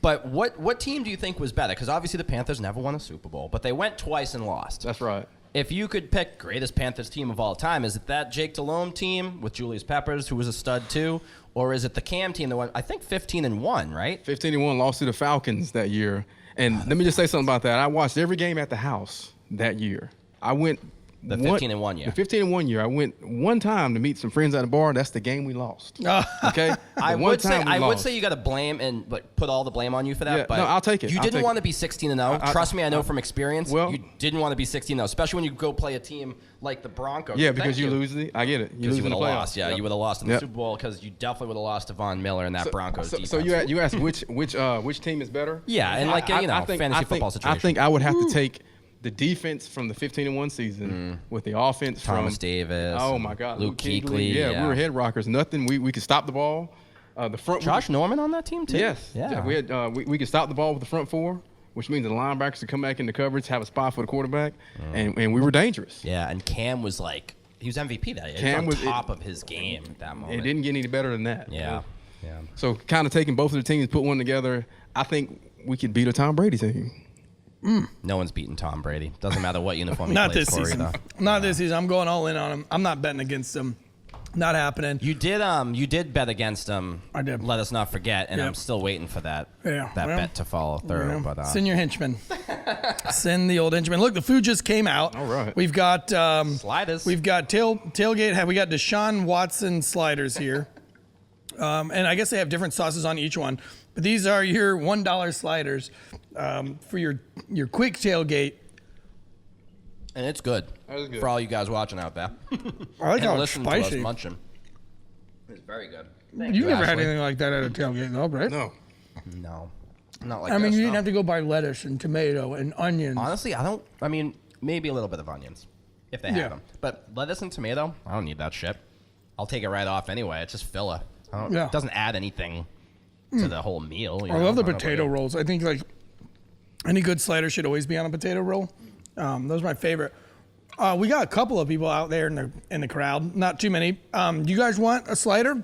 S3: But what team do you think was better? Because obviously the Panthers never won a Super Bowl, but they went twice and lost.
S4: That's right.
S3: If you could pick greatest Panthers team of all time, is it that Jake Delhomme team with Julius Peppers, who was a stud too, or is it the Cam team that went, I think, 15-1, right?
S4: 15-1, lost to the Falcons that year. And let me just say something about that. I watched every game at the house that year. I went
S3: The 15-1 year.
S4: The 15-1 year. I went one time to meet some friends at the bar. That's the game we lost. Okay,
S3: I
S4: The
S3: would say
S4: time we lost.
S3: you got to blame and put all the blame on you for that.
S4: Yeah,
S3: but
S4: no, I'll take it.
S3: You
S4: I'll
S3: didn't
S4: take
S3: want
S4: it.
S3: to be 16-0. Trust me, I know from experience.
S4: Well-
S3: you didn't want to be 16-0, especially when you go play a team like the Broncos.
S4: Yeah, because you lose the. I get it. You
S3: Because
S4: lose
S3: you
S4: in
S3: would
S4: the
S3: have
S4: playoffs.
S3: lost. Yeah,
S4: Yep.
S3: you would have lost in the
S4: Yep.
S3: Super Bowl because you definitely would have lost to Von Miller and that Broncos defense.
S4: So you asked which team is better?
S3: Yeah, and like fantasy football situation.
S4: I think I would have to take the defense from the 15-1 season with the offense
S3: Thomas
S4: from
S3: Davis.
S4: Oh my God,
S3: Luke Kuechly.
S4: Yeah, we were head rockers. Nothing. We could stop the ball. The front.
S3: Josh Norman on that team too.
S4: Yes.
S3: Yeah.
S4: We had we could stop the ball with the front four, which means the linebackers could come back into coverage, have a spot for the quarterback, and we were dangerous.
S3: Yeah, and Cam was like he was MVP that year.
S4: Cam
S3: he was
S4: was-
S3: on top of his game at that moment.
S4: It didn't get any better than that.
S3: Yeah. Yeah.
S4: So kind of taking both of the teams, put one together, I think we could beat a Tom Brady team.
S3: No one's beating Tom Brady. Doesn't matter what uniform he
S2: Not
S3: plays
S2: this
S3: for
S2: season.
S3: either.
S2: Not this season. I'm going all in on him. I'm not betting against him. Not happening.
S3: You did bet against him.
S2: I did.
S3: Let us not forget, and
S2: Yep.
S3: I'm still waiting for that
S2: Yeah,
S3: that
S2: well,
S3: bet to follow through. But
S2: Send your henchman. Send the old henchman. Look, the food just came out.
S4: All right.
S2: We've got
S3: sliders.
S2: We've got tailgate. We got Deshaun Watson sliders here, and I guess they have different sauces on each one. But these are your $1 sliders for your quick tailgate.
S3: and it's good.
S4: That is good.
S3: For all you guys watching out there.
S2: I like
S3: and
S2: how it's
S3: listen to us
S2: spicy.
S3: munching. It's very good.
S2: You never had
S3: Ashley.
S2: anything like that at a tailgate, though, right?
S4: No.
S3: No, not like
S2: I mean,
S3: this,
S2: you didn't
S3: no.
S2: have to go buy lettuce and tomato and onions.
S3: Honestly, I mean, maybe a little bit of onions if they have
S2: Yeah.
S3: them. But lettuce and tomato, I don't need that shit. I'll take it right off anyway. It's just filler.
S2: Yeah.
S3: It doesn't add anything to the whole meal.
S2: I love the potato rolls. I think like any good slider should always be on a potato roll. Those are my favorite. We got a couple of people out there in the crowd. Not too many. Do you guys want a slider?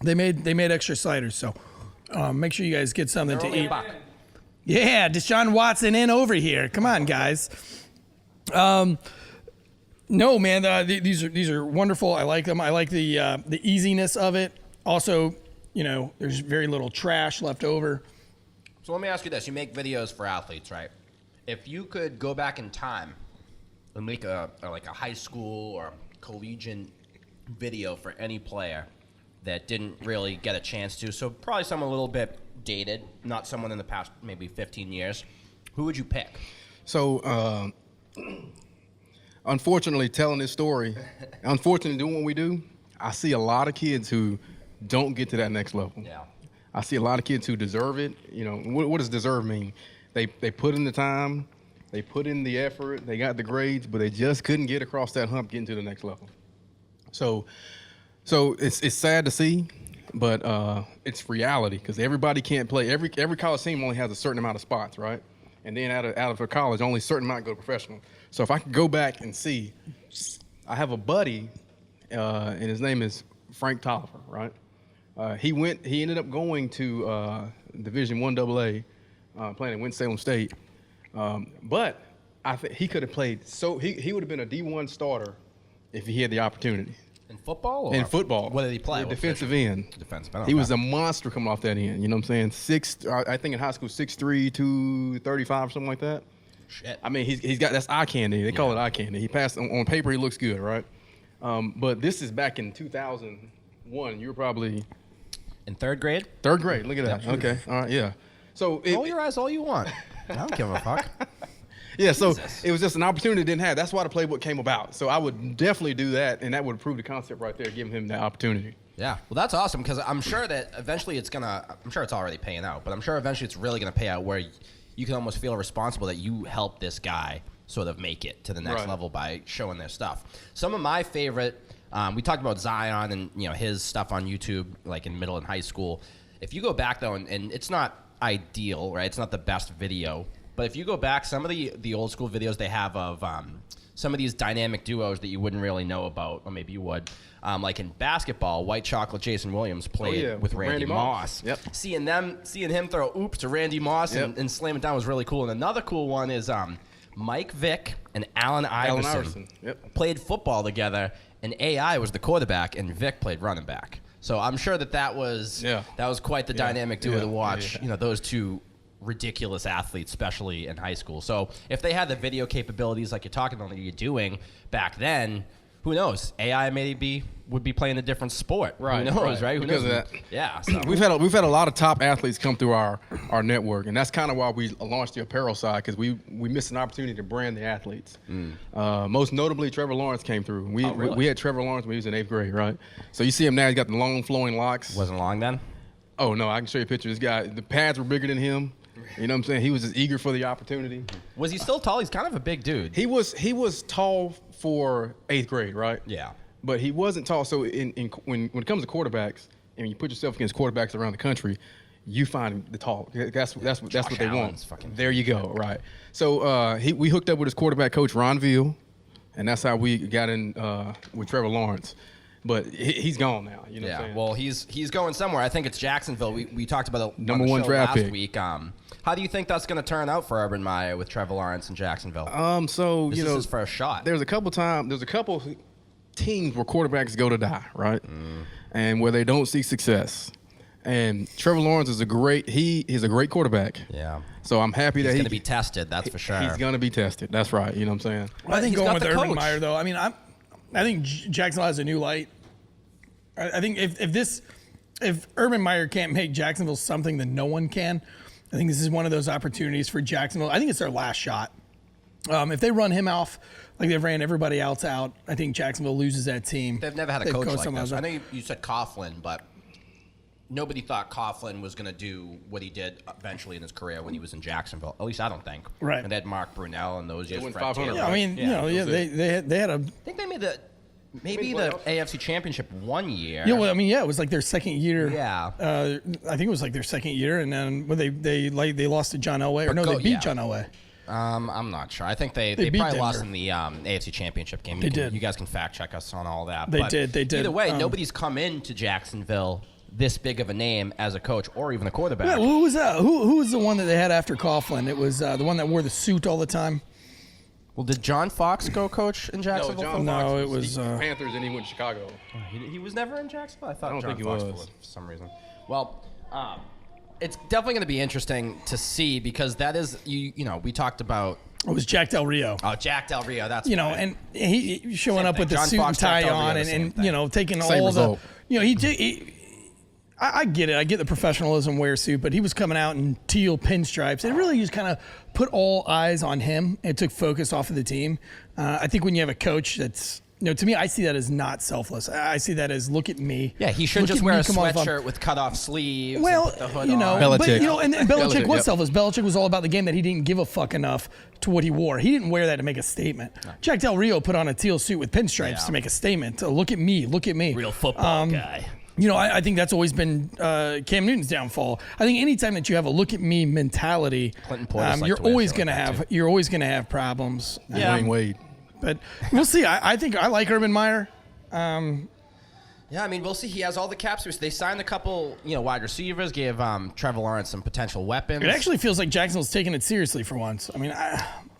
S2: They made extra sliders, so make sure you guys get something to eat. Yeah, Deshaun Watson in over here. Come on, guys. No, man, these are wonderful. I like them. I like the easiness of it. Also, there's very little trash left over.
S3: So let me ask you this. You make videos for athletes, right? If you could go back in time and make a high school or collegiate video for any player that didn't really get a chance to, so probably someone a little bit dated, not someone in the past maybe 15 years, who would you pick?
S4: So, unfortunately, telling this story, unfortunately doing what we do, I see a lot of kids who don't get to that next level.
S3: Yeah.
S4: I see a lot of kids who deserve it. What does deserve mean? They put in the time, they put in the effort, they got the grades, but they just couldn't get across that hump getting to the next level. So it's sad to see, but it's reality because everybody can't play. Every college team only has a certain amount of spots, right? And then out of a college, only a certain amount go professional. So if I could go back and see, I have a buddy, and his name is Frank Tolliver, right? He ended up going to Division I AA, playing at Winston-Salem State. But I think he could have played. So he would have been a D1 starter if he had the opportunity.
S3: In football? Or
S4: In football.
S3: What did he play?
S4: Defensive end.
S3: Defensive end.
S4: He was a monster coming off that end. You know what I'm saying? I think in high school, 6'3", 235, something like that.
S3: Shit.
S4: I mean, he's got, that's eye candy. They call it eye candy. He passed, on paper, he looks good, right? But this is back in 2001. You were probably...
S3: In third grade?
S4: Third grade. Look at that. Okay. All right, yeah. So
S3: Roll your eyes all you want. I don't give a fuck.
S4: Yeah, so
S3: Jesus.
S4: it was just an opportunity it didn't have. That's why the playbook came about. So I would definitely do that, and that would prove the concept right there, giving him that opportunity.
S3: Yeah, well, that's awesome because I'm sure that eventually I'm sure it's already paying out, but I'm sure eventually it's really going to pay out where you can almost feel responsible that you helped this guy sort of make it to the next level by showing their stuff. Some of my favorite, we talked about Zion and his stuff on YouTube, like in middle and high school. If you go back though, and it's not ideal, right? It's not the best video. But if you go back, some of the old school videos they have of some of these dynamic duos that you wouldn't really know about, or maybe you would, like in basketball, White Chocolate Jason Williams played with Randy Moss.
S4: Yep.
S3: Seeing him throw oops to Randy Moss and slam it down was really cool. And another cool one is Mike Vick and Allen Iverson played football together, and AI was the quarterback, and Vick played running back. So I'm sure that was quite the dynamic duo to watch. Those two ridiculous athletes, especially in high school. So if they had the video capabilities like you're talking about that you're doing back then, who knows? AI maybe would be playing a different sport. Right. Who knows, right? Who
S4: because
S3: knows?
S4: of that.
S3: Yeah. So.
S4: We've had a lot of top athletes come through our network, and that's kind of why we launched the apparel side, because we missed an opportunity to brand the athletes. Most notably, Trevor Lawrence came through. We had Trevor Lawrence when he was in 8th grade, right? So you see him now, he's got the long flowing locks.
S3: Wasn't long then?
S4: Oh, no, I can show you a picture. This guy, the pads were bigger than him. You know what I'm saying? He was just eager for the opportunity.
S3: Was he still tall? He's kind of a big dude.
S4: He was tall for 8th grade, right?
S3: Yeah.
S4: But he wasn't tall. So when it comes to quarterbacks, and you put yourself against quarterbacks around the country, you find the tall. That's what they want. There you go. Right. So we hooked up with his quarterback coach Ron Veal, and that's how we got in with Trevor Lawrence. But he's gone now. You know what I'm saying?
S3: Well, he's going somewhere. I think it's Jacksonville. We talked about it
S4: number
S3: on the
S4: one
S3: show
S4: draft
S3: last
S4: pick.
S3: week. How do you think that's going to turn out for Urban Meyer with Trevor Lawrence in Jacksonville?
S4: So
S3: this is his first shot.
S4: There's a couple teams where quarterbacks go to die, right? And where they don't see success. And Trevor Lawrence is a great quarterback.
S3: Yeah.
S4: So I'm happy that he's
S3: going to be tested. That's for sure.
S4: He's going to be tested. That's right. You know what I'm saying?
S2: I think
S3: He's
S2: going
S3: got
S2: with
S3: the
S2: Urban
S3: coach.
S2: Meyer though. I mean, I think Jacksonville has a new light. I think if Urban Meyer can't make Jacksonville something that no one can, I think this is one of those opportunities for Jacksonville. I think it's their last shot. If they run him off like they've ran everybody else out, I think Jacksonville loses that team.
S3: They've never had a coach like this. I know you said Coughlin, but nobody thought Coughlin was going to do what he did eventually in his career when he was in Jacksonville. At least I don't think.
S2: Right.
S3: And they had Mark Brunell and those years.
S4: went
S3: Fred
S4: 500.
S3: Taylor.
S2: Yeah, I mean, they had a.
S3: I think they made the AFC Championship one year.
S2: Yeah, well, I mean, it was like their second year.
S3: Yeah.
S2: I think it was like their second year, and then when they lost to John Elway, or no, they beat John Elway.
S3: I'm not sure. I think they
S2: beat
S3: probably
S2: Denver.
S3: lost in the AFC Championship game.
S2: They did.
S3: You guys can fact check us on all that.
S2: They
S3: But
S2: did.
S3: Either way, nobody's come into Jacksonville this big of a name as a coach or even a quarterback.
S2: Yeah, who was that? Who was the one that they had after Coughlin? It was the one that wore the suit all the time.
S3: Well, did John Fox go coach in Jacksonville?
S2: No, it was
S4: Panthers, and he went to Chicago.
S3: He was never in Jacksonville? I thought
S4: I don't
S3: John
S4: think he
S3: Fox
S4: was.
S3: for some reason. Well, it's definitely going to be interesting to see because that is, we talked about.
S2: It was Jack Del Rio.
S3: Oh, Jack Del Rio, that's
S2: right. And he showing
S3: Same
S2: up
S3: thing.
S2: with the
S3: John
S2: suit
S3: Fox,
S2: and tie
S3: Jack Del Rio,
S2: on,
S3: the same thing.
S2: and taking
S4: Same
S2: all
S4: result.
S2: I get it. I get the professionalism wear suit, but he was coming out in teal pinstripes. It really just kind of put all eyes on him. It took focus off of the team. I think when you have a coach that's, to me, I see that as not selfless. I see that as look at me.
S3: Yeah, he shouldn't just wear a sweatshirt with cut off sleeves.
S2: Well,
S3: and put the hood
S4: Belichick.
S2: but and Belichick was
S4: yep.
S2: selfless. Belichick was all about the game that he didn't give a fuck enough to what he wore. He didn't wear that to make a statement. No. Jack Del Rio put on a teal suit with pinstripes to make a statement. Look at me. Look at me.
S3: Real football guy.
S2: I think that's always been Cam Newton's downfall. I think anytime that you have a look at me mentality, you're always going to have problems.
S4: Yeah. Dwayne Wade.
S2: But we'll see. I think I like Urban Meyer.
S3: Yeah, I mean, we'll see. He has all the cap space. They signed a couple, wide receivers, gave Trevor Lawrence some potential weapons.
S2: It actually feels like Jacksonville's taking it seriously for once. I mean,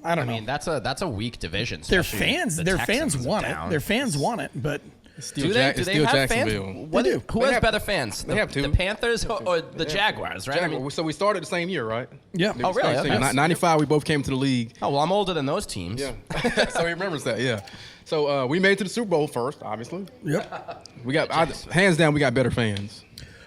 S2: I don't know.
S3: I mean, that's a weak division.
S2: Their
S3: especially
S2: fans,
S3: the
S2: their
S3: Texans
S2: fans want
S3: down.
S2: it. Their fans want it, but
S4: Still
S3: Do they?
S4: Jack-
S3: Do
S4: it's
S3: they
S4: still
S3: have
S4: Jacksonville.
S3: fans? What,
S2: They do.
S3: who
S4: They
S3: has
S4: have-
S3: better fans?
S4: they have two.
S3: The Panthers or the Jaguars, right? I mean,
S4: So we started the same year, right?
S2: yeah.
S3: Oh, really? Okay.
S4: 95, we both came to the league.
S3: oh well, I'm older than those teams.
S4: Yeah. So he remembers that, yeah. So we made it to the Super Bowl first, obviously.
S2: Yep.
S4: Hands down, we got better fans.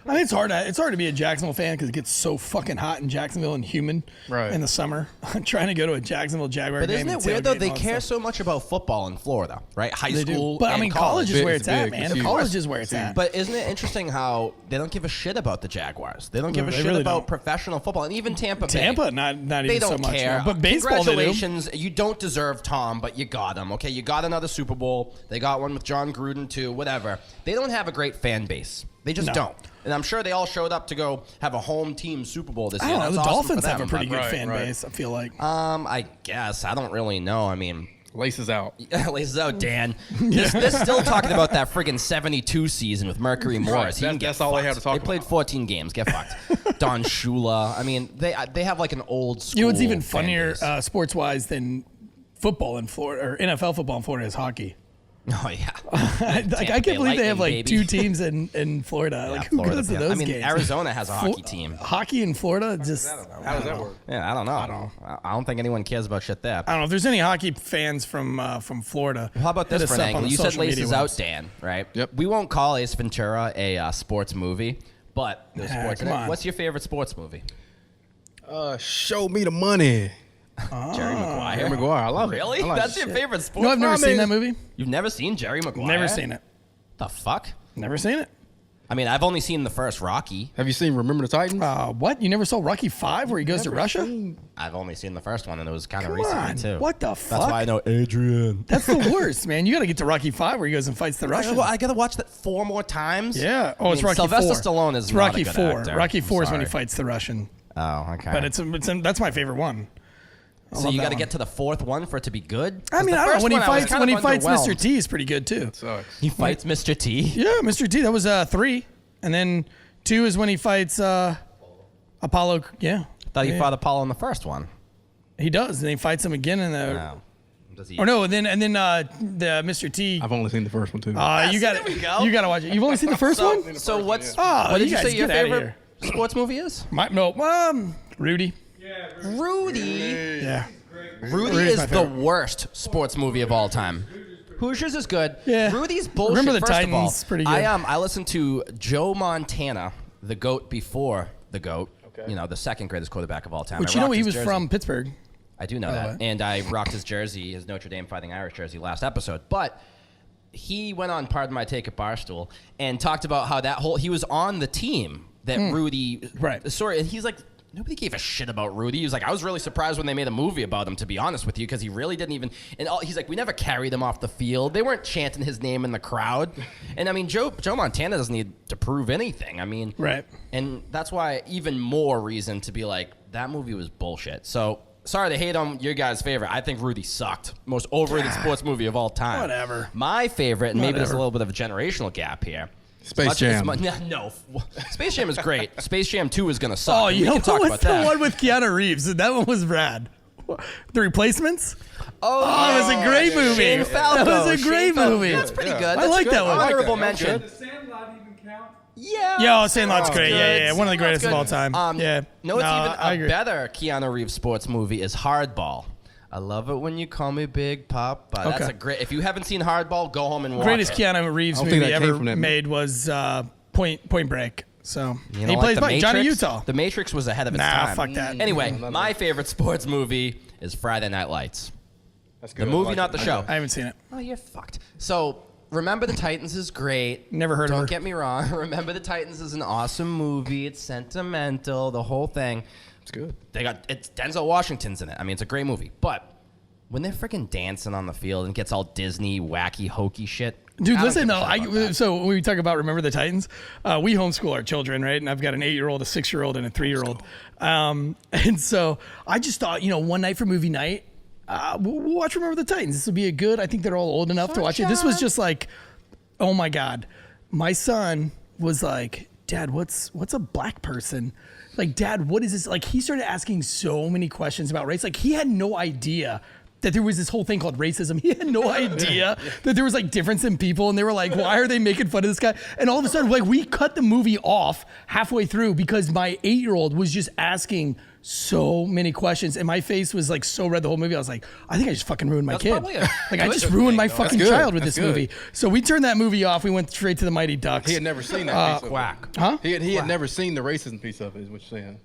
S2: I mean, it's hard to be a Jacksonville fan because it gets so fucking hot in Jacksonville and humid
S4: Right.
S2: in the summer. Trying to go to a Jacksonville Jaguar
S3: But
S2: game.
S3: isn't
S2: and
S3: it weird though?
S2: tailgate
S3: They
S2: and all that
S3: care
S2: stuff.
S3: so much about football in Florida, right? High
S2: They
S3: school,
S2: do. But I
S3: and
S2: mean, college is
S4: Big-
S2: where
S4: it's
S2: it's at,
S4: big.
S2: man.
S4: It's huge.
S2: College is where it's at.
S3: But isn't it interesting how they don't give a shit about the Jaguars? They don't give
S2: No,
S3: a
S2: they
S3: shit
S2: really
S3: about
S2: don't.
S3: professional football, and even Tampa Bay.
S2: Tampa, not
S3: They
S2: even
S3: don't
S2: so much.
S3: care.
S2: No. But baseball, they do.
S3: Congratulations, you don't deserve Tom, but you got him. Okay, you got another Super Bowl. They got one with John Gruden too. Whatever. They don't have a great fan base. They just
S2: No.
S3: don't. And I'm sure they all showed up to go have a home team Super Bowl this
S2: I
S3: year.
S2: don't know.
S3: That's
S2: The
S3: awesome
S2: Dolphins
S3: for
S2: have a
S3: them,
S2: pretty
S3: but-
S2: good
S4: Right,
S2: fan
S4: right.
S2: base, I feel like.
S3: I guess I don't really know. I mean,
S4: Laces out.
S3: laces out, Dan. They're still talking about that friggin' 72 season with Mercury Morris. He can get
S4: That's all they
S3: fucked.
S4: have to talk
S3: They played
S4: about.
S3: 14 games. Get fucked. Don Shula. I mean, they have like an old school.
S2: You know what's even
S3: fan
S2: funnier
S3: base.
S2: sports-wise than football in Florida, or NFL football in Florida, is hockey.
S3: Oh yeah.
S2: Like, I can't believe they have like
S3: Lightning,
S2: two teams in Florida.
S3: Yeah,
S2: Like who
S3: Florida
S2: goes to
S3: Pan-
S2: those
S3: I mean,
S2: games?
S3: Arizona has a hockey team.
S2: Hockey in Florida, just
S4: How does that work?
S3: Yeah, I don't know. I don't think anyone cares about shit there.
S2: I don't know if there's any hockey fans from Florida.
S3: How about
S2: hit
S3: this
S2: us
S3: for an
S2: up on
S3: angle?
S2: the
S3: You said
S2: social media
S3: Laces Out,
S2: ones.
S3: Dan, right?
S4: Yep.
S3: We won't call Ace Ventura a sports movie, but there's sports in
S2: come
S3: it.
S2: on.
S3: What's your favorite sports movie?
S4: Show me the money.
S3: Jerry Maguire.
S4: Jerry Maguire, I love it.
S3: Really?
S4: I like
S3: That's
S4: it.
S3: your favorite sports
S2: No, I've never
S3: movie?
S2: seen that movie.
S3: You've never seen Jerry Maguire?
S2: Never seen it.
S3: The fuck?
S2: Never seen it.
S3: I mean, I've only seen the first Rocky.
S4: Have you seen Remember the Titans?
S2: What? You never saw Rocky 5 where he goes to Russia?
S3: I've only seen the first one, and it was kind of
S2: Come
S3: recently,
S2: on.
S3: too.
S2: What the fuck?
S3: That's why I know Adrian.
S2: That's the worst, man. You got to get to Rocky 5 where he goes and fights the Russians.
S3: I got to watch that 4 more times?
S2: Yeah. Oh,
S3: I
S2: it's
S3: mean,
S2: Rocky 4.
S3: Sylvester Stallone is
S2: It's
S3: not
S2: Rocky
S3: a good
S2: 4.
S3: actor.
S2: Rocky
S3: I'm
S2: 4 is when he
S3: sorry.
S2: fights the Russian.
S3: Oh, okay.
S2: But that's my favorite one.
S3: So
S2: love
S3: you
S2: that
S3: got to
S2: one.
S3: get to the 4th one for it to be good?
S2: I mean,
S3: The
S2: I don't know.
S3: first
S2: When he
S3: one I was
S2: fights,
S3: kind
S2: when he
S3: of
S2: fights
S3: underwhelmed.
S2: Mr. T is pretty good too.
S4: Sucks.
S3: He fights Mr. T?
S2: Yeah, Mr. T. That was 3, and then 2 is when he fights Apollo. Yeah,
S3: Thought he
S2: Yeah.
S3: fought Apollo in the first one.
S2: he does, and he fights him again in the.
S3: No. Does he?
S2: Or no, and then the Mr. T.
S4: I've only seen the first one, too.
S2: You
S3: Yes,
S2: got
S3: there we go.
S2: You got to watch it. You've only seen the first one?
S3: So what's
S2: Oh,
S3: what did
S2: you
S3: you
S2: guys
S3: say your
S2: get outta
S3: favorite sports movie is?
S2: Rudy.
S3: Rudy.
S2: Yeah.
S3: Rudy
S2: Rudy's my
S3: is the
S2: favorite.
S3: worst sports movie of all time. Hoosiers is good.
S2: Yeah.
S3: Rudy's bullshit.
S2: Remember the
S3: first of all.
S2: Titans, pretty good.
S3: I listened to Joe Montana, the GOAT before the GOAT.
S4: Okay.
S3: You know, the second greatest quarterback of all time.
S2: Which
S3: I
S2: you know
S3: rocked
S2: he
S3: his
S2: was
S3: jersey.
S2: from Pittsburgh.
S3: I do know
S2: the
S3: that.
S2: way.
S3: And I rocked his jersey, his Notre Dame Fighting Irish jersey last episode. But he went on Pardon My Take at Barstool and talked about how he was on the team that Rudy.
S2: Right.
S3: Sorry, and he's like, nobody gave a shit about Rudy. He was like, I was really surprised when they made a movie about him, to be honest with you, because he really didn't even. And he's like, we never carried him off the field. They weren't chanting his name in the crowd. And I mean, Joe Montana doesn't need to prove anything. I mean,
S2: Right.
S3: And that's why even more reason to be like, that movie was bullshit. So sorry to hate on your guys' favorite. I think Rudy sucked. Most overrated sports movie of all time.
S2: Whatever.
S3: My favorite, and maybe there's a
S2: Whatever.
S3: little bit of a generational gap here.
S4: Space Jam.
S3: No. Space Jam is great. Space Jam 2 is going to suck.
S2: Oh,
S3: We
S2: you know
S3: can talk
S2: what
S3: about
S2: was the
S3: that.
S2: one with Keanu Reeves? That one was rad. The Replacements?
S3: Oh,
S2: It was a great movie.
S3: Shane Falco.
S2: That was a
S3: Shane
S2: great
S3: Falco.
S2: movie.
S3: That's pretty
S4: Yeah.
S3: good.
S2: I
S3: That's
S2: like
S3: good.
S2: that one. I like
S3: Honorable
S4: that. That was
S3: mention.
S4: good.
S5: Does Sandlot even count?
S3: Yeah.
S2: Yo, Sandlot's great.
S3: good.
S2: Yeah. One of the greatest of all
S3: Sandlot's
S2: time.
S3: good.
S2: Yeah.
S3: No, it's even
S2: I
S3: a
S2: agree.
S3: better Keanu Reeves sports movie is Hardball. I love it when you call me Big Papa. That's
S2: Okay.
S3: a great. If you haven't seen Hardball, go home and watch
S2: Greatest
S3: it.
S2: Keanu Reeves
S4: I don't think
S2: movie
S4: that came
S2: ever
S4: from that
S2: made was Point Break. So
S3: You
S2: he
S3: know, like
S2: plays
S3: The
S2: by Johnny
S3: Matrix?
S2: Utah.
S3: The Matrix was ahead of its
S2: Nah,
S3: time.
S2: fuck that.
S3: Anyway, my favorite sports movie is Friday Night Lights.
S4: That's
S3: The
S4: good.
S3: movie,
S4: I like
S3: not
S4: it.
S3: the show.
S2: I haven't seen it.
S3: Oh, you're fucked. So, Remember the Titans is great.
S2: Never heard of
S3: Don't
S2: her.
S3: get me wrong. Remember the Titans is an awesome movie. It's sentimental, the whole thing.
S4: It's good.
S3: It's Denzel Washington's in it. I mean, it's a great movie. But when they're freaking dancing on the field and gets all Disney, wacky, hokey shit.
S2: Dude,
S3: I don't
S2: listen,
S3: give a
S2: though.
S3: shit about that.
S2: So when we talk about Remember the Titans, we homeschool our children, right? And I've got an 8-year-old, a 6-year-old, and a 3-year-old. And so I just thought, one night for movie night, we'll watch Remember the Titans. This will be a good. I think they're all old enough to watch it. This was just like, oh my God. My son was like Dad, what's a black person? Like, Dad, what is this? Like, he started asking so many questions about race. Like, he had no idea that there was this whole thing called racism. He had no idea that there was like difference in people, and they were like, why are they making fun of this guy? And all of a sudden, like, we cut the movie off halfway through because my 8-year-old was just asking so many questions, and my face was like so red the whole movie. I was like, I think I just fucking ruined my
S3: That's
S2: kid.
S3: probably a
S2: Like, I just
S3: good
S2: ruined
S3: thing,
S2: my
S3: though.
S2: fucking
S4: That's good.
S2: child with
S4: That's
S2: this
S4: good.
S2: movie. So we turned that movie off. We went straight to the Mighty Ducks.
S4: He had never seen that piece of
S3: Quack.
S4: it.
S2: Huh?
S4: He had never seen the racism piece of it, is what you're saying.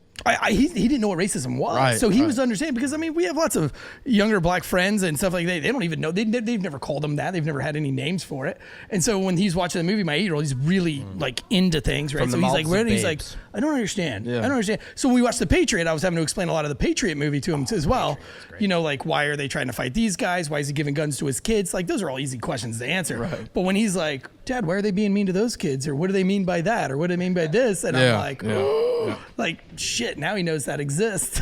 S2: He didn't know what racism was,
S4: Right,
S2: so he
S4: right.
S2: was understanding, because I mean, we have lots of younger black friends and stuff like that. They don't even know. They've never called them that. They've never had any names for it. And so when he's watching the movie, my 8-year-old, he's really like into things, right?
S3: From
S2: So
S3: the
S2: he's like,
S3: mouths
S2: where?
S3: of
S2: He's like,
S3: babes.
S2: I don't understand.
S4: Yeah.
S2: I don't understand. So when we watched The Patriot, I was having to explain a lot of the Patriot movie to him as well. You know, like, why are they trying to fight these guys? Why is he giving guns to his kids? Like, those are all easy questions to answer.
S4: Right.
S2: But when he's like, Dad, why are they being mean to those kids? Or what do they mean by that? Or what do they mean by this? And I'm like, like, shit, now he knows that exists.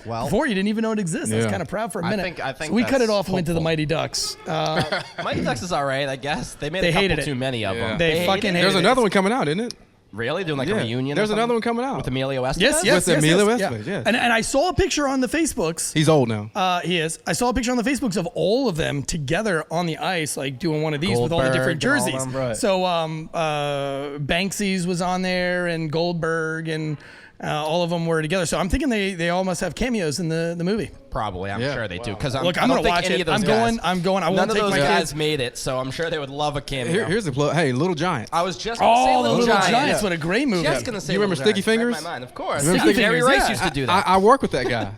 S3: Well,
S2: Before you didn't even know it exists. I was
S4: Yeah.
S2: kind of proud for a
S3: I
S2: minute.
S3: think
S2: So we cut it
S3: that's
S2: off and went to the
S3: hopeful.
S2: Mighty Ducks.
S3: Mighty Ducks is all right, I guess. They made
S2: They
S3: a couple
S2: hated it.
S3: too many of
S4: Yeah.
S3: them.
S2: They
S3: hate
S2: fucking
S3: it?
S2: hated
S4: There's
S2: it.
S4: another one coming out, isn't it?
S3: Really? Doing like
S4: Yeah.
S3: a reunion?
S4: There's
S3: or
S4: another
S3: something?
S4: one coming out.
S3: With Emilio Estevez?
S2: Yes.
S4: Emilio
S2: Yeah.
S4: Estevez, yes.
S2: And I saw a picture on the Facebooks.
S4: He's old now.
S2: He is. I saw a picture on the Facebooks of all of them together on the ice, like doing one of these with all the different
S3: Goldberg and all
S2: jerseys.
S3: them.
S4: Right.
S2: So Banksy's was on there, and Goldberg, and all of them were together. So I'm thinking they all must have cameos in the movie.
S3: Probably, I'm
S4: Yeah.
S3: sure they do.
S4: Wow.
S3: Because
S2: Look,
S3: I
S2: I'm
S3: don't
S2: gonna
S3: think
S2: watch
S3: any
S2: it.
S3: of those
S2: I'm
S3: guys,
S2: going. I won't
S3: none of
S2: take
S3: those
S2: my
S3: guys
S2: kids.
S3: made it, so I'm sure they would love a cameo.
S4: Here's the plug. Hey, Little Giants.
S3: I was just going to say
S2: Oh, the
S3: Little
S2: Little
S3: Giants.
S2: Giants! What a great movie.
S3: Just going to say
S4: You remember
S3: Little
S4: Sticky
S3: Giants. Read
S4: Fingers?
S3: my mind, of course.
S4: Remember
S3: Yeah,
S4: Sticky
S3: Gary
S2: Fingers?
S3: Rice
S2: Yeah.
S3: used to do that.
S4: I work with that guy.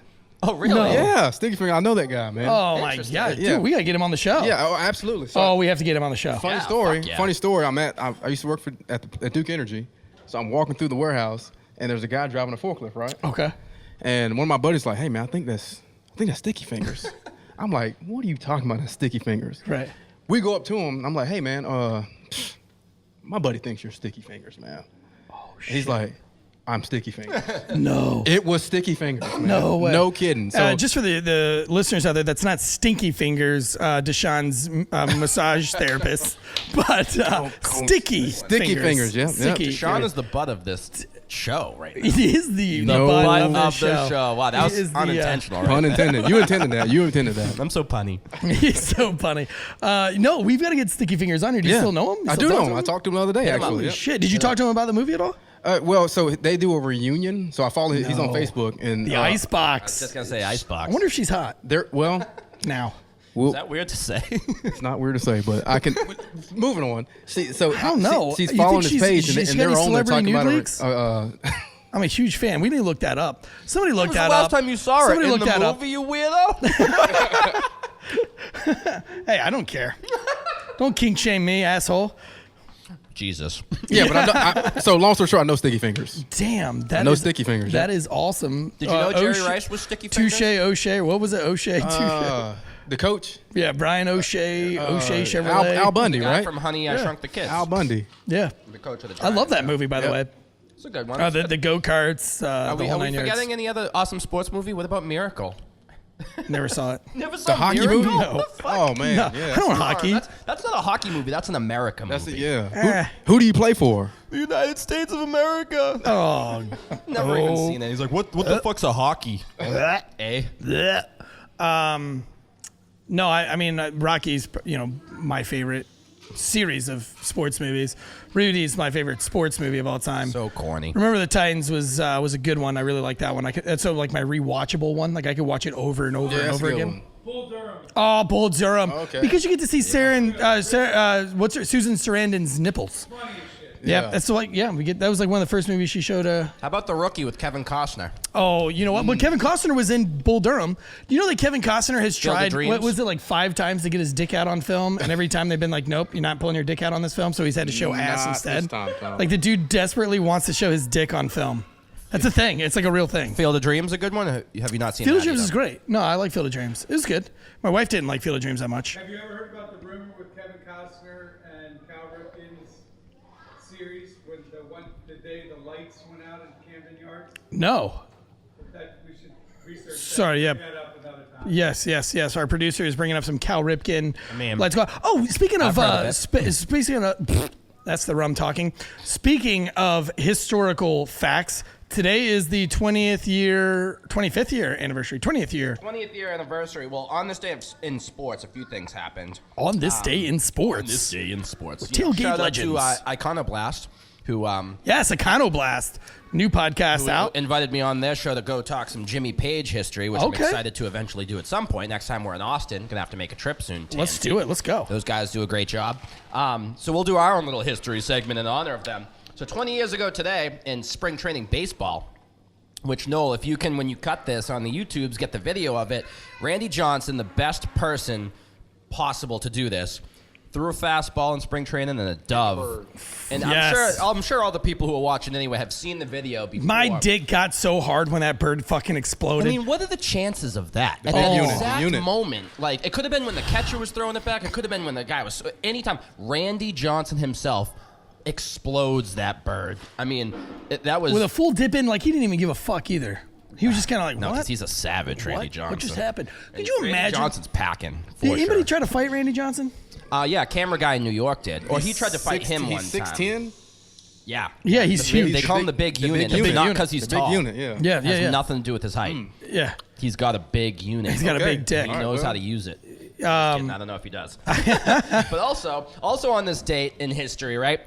S3: Oh, really?
S2: No.
S4: Yeah, Sticky Finger. I know that guy, man.
S2: Oh my
S3: Interesting.
S2: god,
S4: Yeah.
S2: dude, we gotta get him on the show.
S4: Yeah, absolutely. So,
S2: Oh, we have to get him on the show.
S4: funny
S3: Yeah,
S4: story.
S3: fuck yeah.
S4: Funny story. I used to work at Duke Energy, so I'm walking through the warehouse, and there's a guy driving a forklift, right?
S2: Okay.
S4: And one of my buddies like, hey man, I think that's Sticky Fingers. I'm like, what are you talking about? That's Sticky Fingers.
S2: Right.
S4: We go up to him. I'm like, hey man, my buddy thinks you're Sticky Fingers, man.
S2: Oh
S4: And he's like, I'm Sticky Fingers.
S2: No.
S4: It was Sticky Fingers, man.
S2: No way.
S4: No kidding. So
S2: Just for the listeners out there, that's not Stinky Fingers, Deshaun's massage therapist, but Sticky
S4: Fingers, yeah, yeah.
S2: Sticky.
S3: Sean is the butt of this show right now.
S2: He is the
S4: No.
S2: butt
S3: Butt
S2: of
S3: of
S2: the
S3: the show. Wow, that
S2: He
S3: was
S2: is the,
S3: unintentional, right?
S4: pun intended. You intended that. You intended that.
S3: I'm so punny.
S2: He's so funny. No, we've got to get Sticky Fingers on here. Do you still know him? You
S4: I
S2: still
S4: do
S2: talk
S4: know
S2: to
S4: him. I talked to him the other day,
S3: him up.
S4: actually.
S2: Holy
S4: yeah.
S2: shit. Did you talk to him about the movie at all?
S4: Well, so they do a reunion. So I follow. He's on Facebook and
S2: The Icebox.
S3: Just going to say Icebox.
S2: I wonder if she's hot
S4: Well,
S2: now.
S3: Is that weird to say?
S4: it's not weird to say, but I can. Moving on. So
S2: I don't know.
S4: She's
S2: You
S4: following
S2: think
S4: his page,
S2: she's
S4: and
S2: got
S4: they're
S2: any
S4: on there
S2: celebrity
S4: talking about
S2: nude leaks? I'm a huge fan. We need to look that up. Somebody look
S3: When was
S2: that
S3: the last
S2: up.
S3: time you saw her?
S2: Somebody
S3: In
S2: look
S3: the
S2: that up.
S3: movie, you weirdo?
S2: Hey, I don't care. Don't kink shame me, asshole.
S3: Jesus.
S4: Yeah, but so long story short, I know Sticky Fingers.
S2: Damn, that
S4: No
S2: is-
S4: Sticky Fingers,
S2: That
S4: yeah.
S2: is awesome.
S3: Did you know Jerry
S2: O'Shea-
S3: Rice was Sticky Fingers?
S2: Touche O'Shea. What was it? O'Shea. Touche.
S4: The coach,
S2: Yeah, Brian O'Shea. O'Shea Chevrolet.
S4: Al Bundy,
S3: The guy
S4: right?
S3: from Honey, I Shrunk the Kids.
S4: Al Bundy.
S2: Yeah,
S3: The coach of the
S2: I love
S3: Giants.
S2: that movie. By the
S4: Yep.
S2: way,
S3: It's a good one.
S2: the go karts.
S3: Are
S2: The
S3: we,
S2: whole
S3: are we
S2: 9 yards.
S3: forgetting any other awesome sports movie? What about Miracle?
S2: Never saw it.
S3: Never saw
S4: The hockey
S3: Miracle?
S4: movie?
S3: What
S2: No.
S3: the fuck?
S4: Oh man,
S2: No,
S4: yeah.
S2: I
S4: that's-
S2: don't hockey.
S3: That's not a hockey movie. That's an America movie.
S4: That's it. Yeah.
S2: Eh.
S4: Who do you play for?
S3: The United States of America.
S2: Oh,
S3: Never even seen it. He's like, what the fuck's a hockey? Eh?
S2: bleh. No, I mean Rocky's my favorite series of sports movies. Rudy's my favorite sports movie of all time.
S3: So corny.
S2: Remember the Titans was a good one. I really like that one. That's so like my rewatchable one. Like I could watch it over and over
S4: Yeah,
S2: and
S4: that's a
S2: over
S4: good
S2: again.
S4: one.
S2: Oh, Bull Durham.
S4: Okay.
S2: Because you get to see Susan Sarandon's nipples. Yeah,
S4: Yeah.
S2: that's like that was like one of the first movies she showed.
S3: How about The Rookie with Kevin Costner?
S2: Oh, you know what? But Kevin Costner was in Bull Durham. Do you know that Kevin Costner has
S3: Field of
S2: tried,
S3: Dreams?
S2: what was it, like 5 times to get his dick out on film? And every time they've been like, nope, you're not pulling your dick out on this film. So he's had to show ass
S4: Not
S2: instead.
S4: this time, Tom.
S2: Like the dude desperately wants to show his dick on film. That's a thing. It's like a real thing.
S3: Field of Dreams, a good one? Have you not seen
S2: Field of
S3: that
S2: Dreams
S3: either?
S2: is great. No, I like Field of Dreams. It was good. My wife didn't like Field of Dreams that much.
S5: Have you ever heard about the rumor with Kevin Costner and Cal Ripken's series when the day the lights went out in Camden Yards?
S2: No.
S5: That we should research.
S2: Sorry, yeah.
S5: Bring that up another time.
S2: Yes. Our producer is bringing up some Cal Ripken.
S3: mean,
S2: Let's go. Oh, speaking of,
S3: I've heard of it.
S2: speaking of, That's the rum talking. Speaking of historical facts, today is the 25th year anniversary. 20th year
S3: anniversary. Well, on this day in sports, a few things happened.
S2: On this day in sports. Tailgate
S3: Shout
S2: legends.
S3: out to Iconoblast, who
S2: Yes, Iconoblast. New podcast out.
S3: invited me on their show to go talk some Jimmy Page history, which I'm
S2: Okay.
S3: excited to eventually do at some point. Next time we're in Austin, gonna have to make a trip soon.
S2: Let's do it. Let's go.
S3: Those guys do a great job. So we'll do our own little history segment in honor of them. So 20 years ago today in spring training baseball, which, Noel, if you can, when you cut this on the YouTubes, get the video of it, Randy Johnson, the best person possible to do this, threw a fastball in spring training and a dove. And
S2: Yes.
S3: I'm sure all the people who are watching anyway have seen the video before.
S2: My dick got so hard when that bird fucking
S3: I
S2: exploded.
S3: mean, what are the chances of that? At
S4: big
S3: that
S4: unit,
S3: exact
S4: unit.
S3: moment. Like, it could have been when the catcher was throwing it back. It could have been when the guy was... Anytime. Randy Johnson himself explodes that bird. I mean, that was...
S2: With a full dip in, like he didn't even give a fuck either. He was just kind of like,
S3: No,
S2: what?
S3: because he's a savage, Randy
S2: What?
S3: Johnson.
S2: What just happened? Could
S3: And
S2: you
S3: Randy
S2: imagine?
S3: Johnson's packing, for
S2: Did anybody
S3: sure.
S2: try to fight Randy Johnson?
S3: Yeah, camera guy in New York did. Or he tried to fight him one
S4: He's
S3: time.
S4: 6'10".
S3: Yeah.
S2: Yeah, he's
S3: The big-
S2: huge.
S3: They call him the big unit.
S4: unit.
S3: Not because he's
S4: The big
S3: tall.
S4: unit, yeah.
S2: Yeah,
S3: It has
S2: yeah.
S3: nothing to do with his height.
S2: Yeah.
S3: He's got a big unit.
S2: He's got a
S4: Okay.
S2: big dick.
S3: He
S4: All right,
S3: knows
S4: well.
S3: how to use it. I don't know if he does. But also on this date in history, right?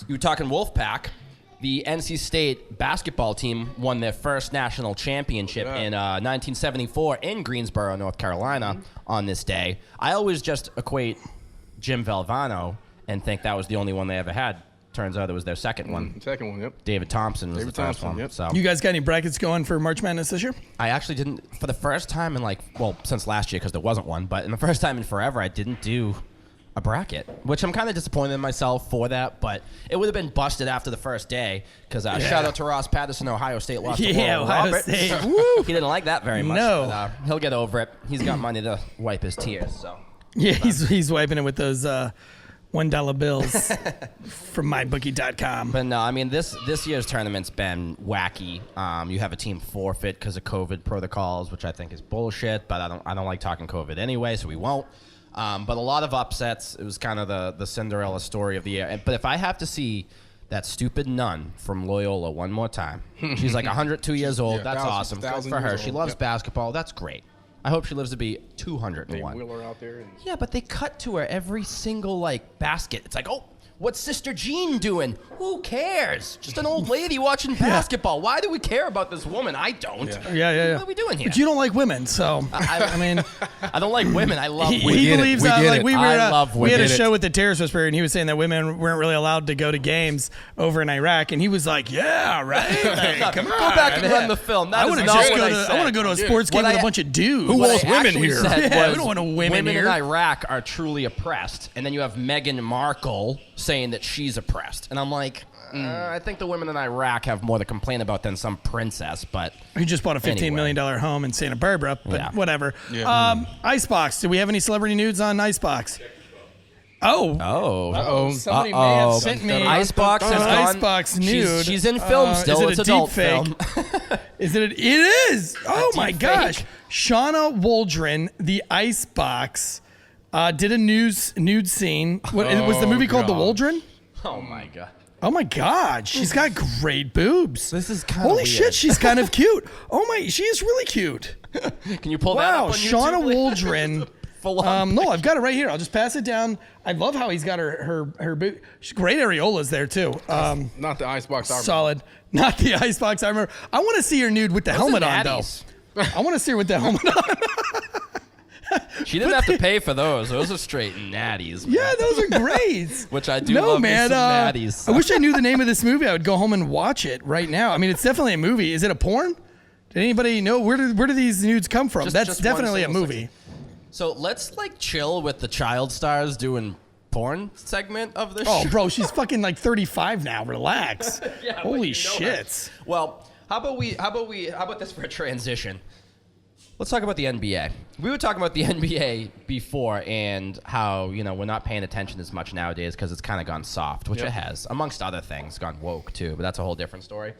S3: You were talking Wolfpack. The NC State basketball team won their first national championship in 1974 in Greensboro, North Carolina on this day. I always just equate Jim Valvano and think that was the only one they ever had. Turns out it was their second one.
S4: Second one, yep.
S3: David Thompson was
S4: David
S3: the first
S4: Thompson,
S3: one.
S4: yep.
S3: So
S2: You guys got any brackets going for March Madness this year?
S3: I actually didn't, for the first time in since last year because there wasn't one, but in the first time in forever, I didn't do a bracket, which I'm kind of disappointed in myself for that, but it would have been busted after the first day because shout out to Ross Patterson, Ohio State lost to
S2: Yeah,
S3: Oral
S2: Ohio
S3: Roberts.
S2: State. Woo!
S3: He didn't like that very much.
S2: No.
S3: But, he'll get over it. He's got money to wipe his tears, so.
S2: Yeah, he's wiping it with those $1 bills from mybookie.com.
S3: But no, I mean this year's tournament's been wacky. You have a team forfeit because of COVID protocols, which I think is bullshit. But I don't like talking COVID anyway, so we won't. But a lot of upsets. It was kind of the Cinderella story of the year. But if I have to see that stupid nun from Loyola one more time, she's like 102 years old.
S4: Yeah,
S3: That's
S4: 1,000
S3: awesome. Good for her.
S4: years
S3: She
S4: old.
S3: loves
S4: Yep.
S3: basketball. That's great. I hope she lives to be
S4: They
S3: 201.
S4: wheel her out there. And
S3: Yeah, but they cut to her every single basket. It's like, oh, what's Sister Jean doing? Who cares? Just an old lady watching basketball. Why do we care about this woman? I don't.
S2: Yeah.
S3: What are we doing here?
S2: But you don't like women, so I mean,
S3: I don't like women. I love
S2: he
S3: women.
S4: get it.
S2: believes
S4: We
S2: that.
S4: get
S2: Like
S4: it.
S2: we were,
S3: I love
S2: we had a
S3: women.
S2: show with the Terrorist Whisperer, and he was saying that women weren't really allowed to go to games over in Iraq, and he was like, "Yeah, right. Like, come
S3: Go
S2: on,
S3: back and
S2: man.
S3: run the film. That
S2: I
S3: is
S2: want to
S3: not
S2: just
S3: what
S2: go
S3: I
S2: to.
S3: said.
S2: I want to go to a sports game
S3: What
S2: with
S3: I-
S2: a bunch of dudes.
S4: Who
S3: What
S4: wants
S3: I
S4: women
S3: actually
S4: here?
S3: said
S2: Yeah, we
S3: was
S2: don't want women
S3: women
S2: here.
S3: in Iraq are truly oppressed, and then you have Meghan Markle saying that she's oppressed, and I'm like, I think the women in Iraq have more to complain about than some princess, but
S2: He just bought a $15 million home in Santa Barbara, but
S3: Yeah.
S2: whatever.
S4: Yeah.
S2: Icebox. Do we have any celebrity nudes on Icebox? Oh.
S4: Uh-oh.
S2: Somebody may have sent me
S3: Icebox has
S2: an
S3: gone.
S2: Icebox nude.
S3: She's in film still.
S2: Is
S3: It's
S2: it a
S3: adult
S2: deep fake?
S3: film.
S2: Is it? It is. Oh my
S3: deep
S2: gosh.
S3: fake?
S2: Shauna Waldron, the Icebox, did a nude scene. What was the movie called? The
S4: God.
S2: Waldron?
S3: Oh my god.
S2: Oh my God, she's got great boobs.
S3: This is kinda
S2: holy
S3: weird.
S2: shit. She's kind of cute. Oh my, she is really cute.
S3: Can you pull that up
S2: Wow,
S3: on
S2: Shauna
S3: YouTube?
S2: Waldron.
S3: Full on.
S2: No, I've got it right here. I'll just pass it down. I love how he's got her boob. She's great areolas there too.
S4: Not the icebox. I remember.
S2: Solid. Not the Icebox. I remember. I want to see her nude with the helmet on though.
S3: Natties.
S2: I want to see her with the helmet on.
S3: She didn't have to pay for those. Those are straight natties. man.
S2: Yeah, those are great.
S3: Which I do
S2: No,
S3: love
S2: man.
S3: me some natties.
S2: I wish I knew the name of this movie. I would go home and watch it right now. I mean, it's definitely a movie. Is it a porn? Did anybody know where do these nudes come from? That's
S3: just one
S2: definitely a
S3: single
S2: movie.
S3: section. So let's chill with the child stars doing porn segment of this
S2: Oh,
S3: show.
S2: bro, she's fucking like 35 now. Relax.
S3: Yeah, but
S2: Holy
S3: you know her.
S2: shit.
S3: Well, how about this for a transition? Let's talk about the NBA. We were talking about the NBA before and how, we're not paying attention as much nowadays because it's kind of gone soft, which it has, amongst other things, gone woke too, but that's a whole different story.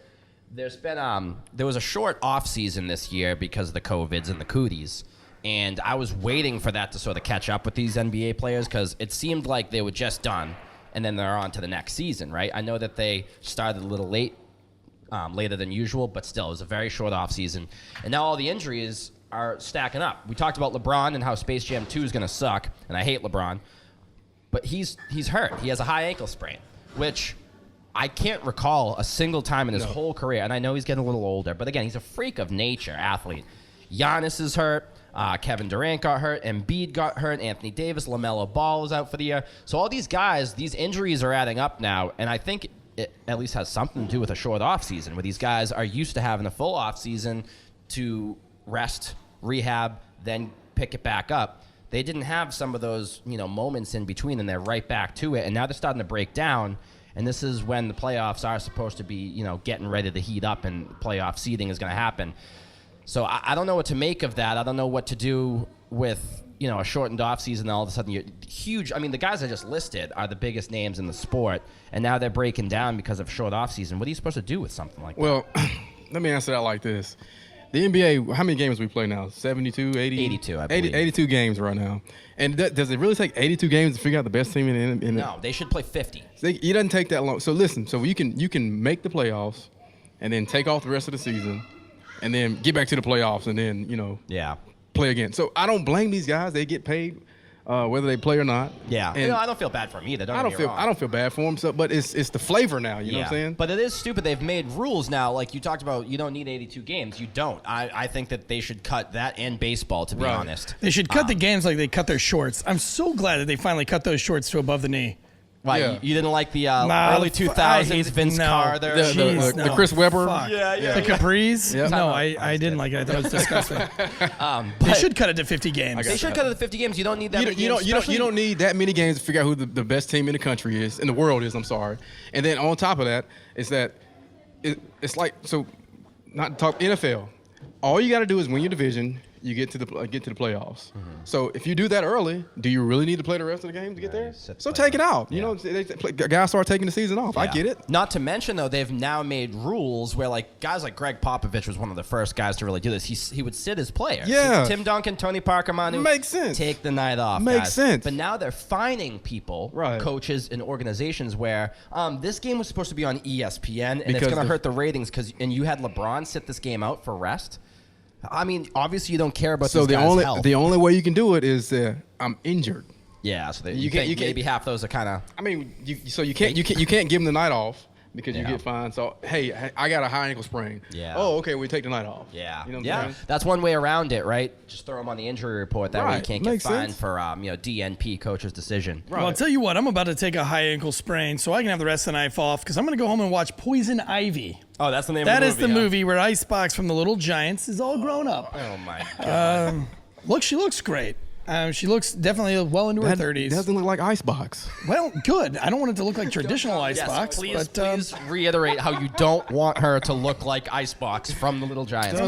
S3: There's been there was a short off season this year because of the COVIDs and the cooties. And I was waiting for that to sort of catch up with these NBA players because it seemed like they were just done. And and then they're on to the next season, right? I know that they started a little late, later than usual, but still, it was a very short offseason. And now all the injuries are stacking up. We talked about LeBron and how Space Jam 2 is going to suck, and I hate LeBron, but he's hurt. He has a high ankle sprain, which I can't recall a single time in his whole career, and I know he's getting a little older, but again, he's a freak of nature athlete. Giannis is hurt. Kevin Durant got hurt. Embiid got hurt. Anthony Davis, LaMelo Ball is out for the year. So all these guys, these injuries are adding up now, and I think it at least has something to do with a short offseason, where these guys are used to having a full offseason to rest, rehab, then pick it back up. They didn't have some of those, moments in between, and they're right back to it, and now they're starting to break down. And this is when the playoffs are supposed to be, getting ready to heat up, and playoff seeding is going to happen. So I don't know what to make of that. I don't know what to do with, a shortened offseason, and all of a sudden you're huge. I mean, the guys I just listed are the biggest names in the sport, and now they're breaking down because of short offseason. What are you supposed to do with something like that?
S4: Well, let me answer that like this. The NBA, how many games we play now? 72, 80?
S3: 82, I believe.
S4: 82 games right now. And does it really take 82 games to figure out the best team in the
S3: No, they should play 50.
S4: It doesn't take that long. So listen, you can make the playoffs and then take off the rest of the season and then get back to the playoffs and then, play again. So I don't blame these guys. They get paid whether they play or not.
S3: Yeah.
S4: And
S3: I don't feel bad for them either.
S4: I don't feel bad for them. So, but it's the flavor now. You know what I'm saying?
S3: But it is stupid. They've made rules now. Like you talked about, you don't need 82 games. You don't. I think that they should cut that and baseball, to be honest.
S2: They should cut the games like they cut their shorts. I'm so glad that they finally cut those shorts to above the knee.
S3: Why,
S4: Yeah.
S3: you didn't like the early 2000s Vince Carter?
S4: The Chris Webber.
S2: Fuck.
S3: Yeah.
S2: The capris?
S4: Yeah.
S2: No, I didn't like it. I thought it was disgusting. They should cut it to 50 games.
S3: They should cut it to 50 games. You don't need that many
S4: You
S3: games.
S4: don't need that many games to figure out who the best team in the country is, in the world is. I'm sorry. And then on top of that, it's like, so not to talk NFL. All you got to do is win your division. You get to the playoffs. Mm-hmm. So if you do that early, do you really need to play the rest of the game to get there? So take it out. You know, guys start taking the season off. Yeah. I get it.
S3: Not to mention, though, they've now made rules where, like, guys like Greg Popovich was one of the first guys to really do this. He would sit his players.
S4: Yeah.
S3: Tim Duncan, Tony Parker, Manu.
S4: Makes sense.
S3: Take the night off.
S4: Makes sense.
S3: But now they're fining people, coaches, and organizations where this game was supposed to be on ESPN, and it's going to hurt the ratings and you had LeBron sit this game out for rest. I mean, obviously you don't care about these guys' health.
S4: The only way you can do it is I'm injured.
S3: Yeah, so you can't. Maybe half those are kind of.
S4: I mean, you can't give them the night off because you get fined. So hey, I got a high ankle sprain.
S3: Yeah.
S4: Oh, okay, we take the night off.
S3: Yeah.
S4: You know what I'm saying?
S3: That's one way around it, right? Just throw them on the injury report. That way you can't get
S4: Makes
S3: fined
S4: sense.
S3: for DNP coach's decision.
S2: Well, I'll tell you what, I'm about to take a high ankle sprain so I can have the rest of the night off because I'm going to go home and watch Poison Ivy.
S3: Oh, that's the name
S2: of the movie. That is the movie where Icebox from the Little Giants is all grown up.
S3: Oh, my God.
S2: Look, she looks great. She looks definitely well into her 30s.
S4: It doesn't look like Icebox.
S2: Well, good. I don't want it to look like traditional Icebox.
S3: Yes,
S2: please
S3: reiterate how you don't want her to look like Icebox from the Little Giants.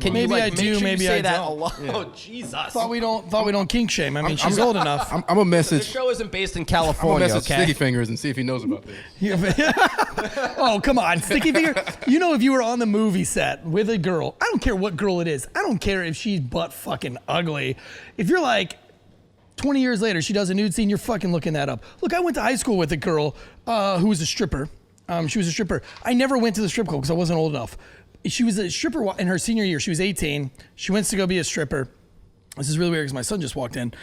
S2: Can maybe I do, maybe I don't.
S3: Oh, Jesus.
S2: Thought we don't kink shame. I mean, she's old enough.
S4: I'm a message.
S3: The show isn't based in California,
S4: I'm a message Sticky Fingers and see if he knows about this.
S2: Oh, come on, Sticky Finger. You know, if you were on the movie set with a girl, I don't care what girl it is. I don't care if she's butt fucking ugly. If you're like 20 years later, she does a nude scene, you're fucking looking that up. Look, I went to high school with a girl who was a stripper. She was a stripper. I never went to the strip club because I wasn't old enough. She was a stripper in her senior year. She was 18. She went to go be a stripper. This is really weird because my son just walked in.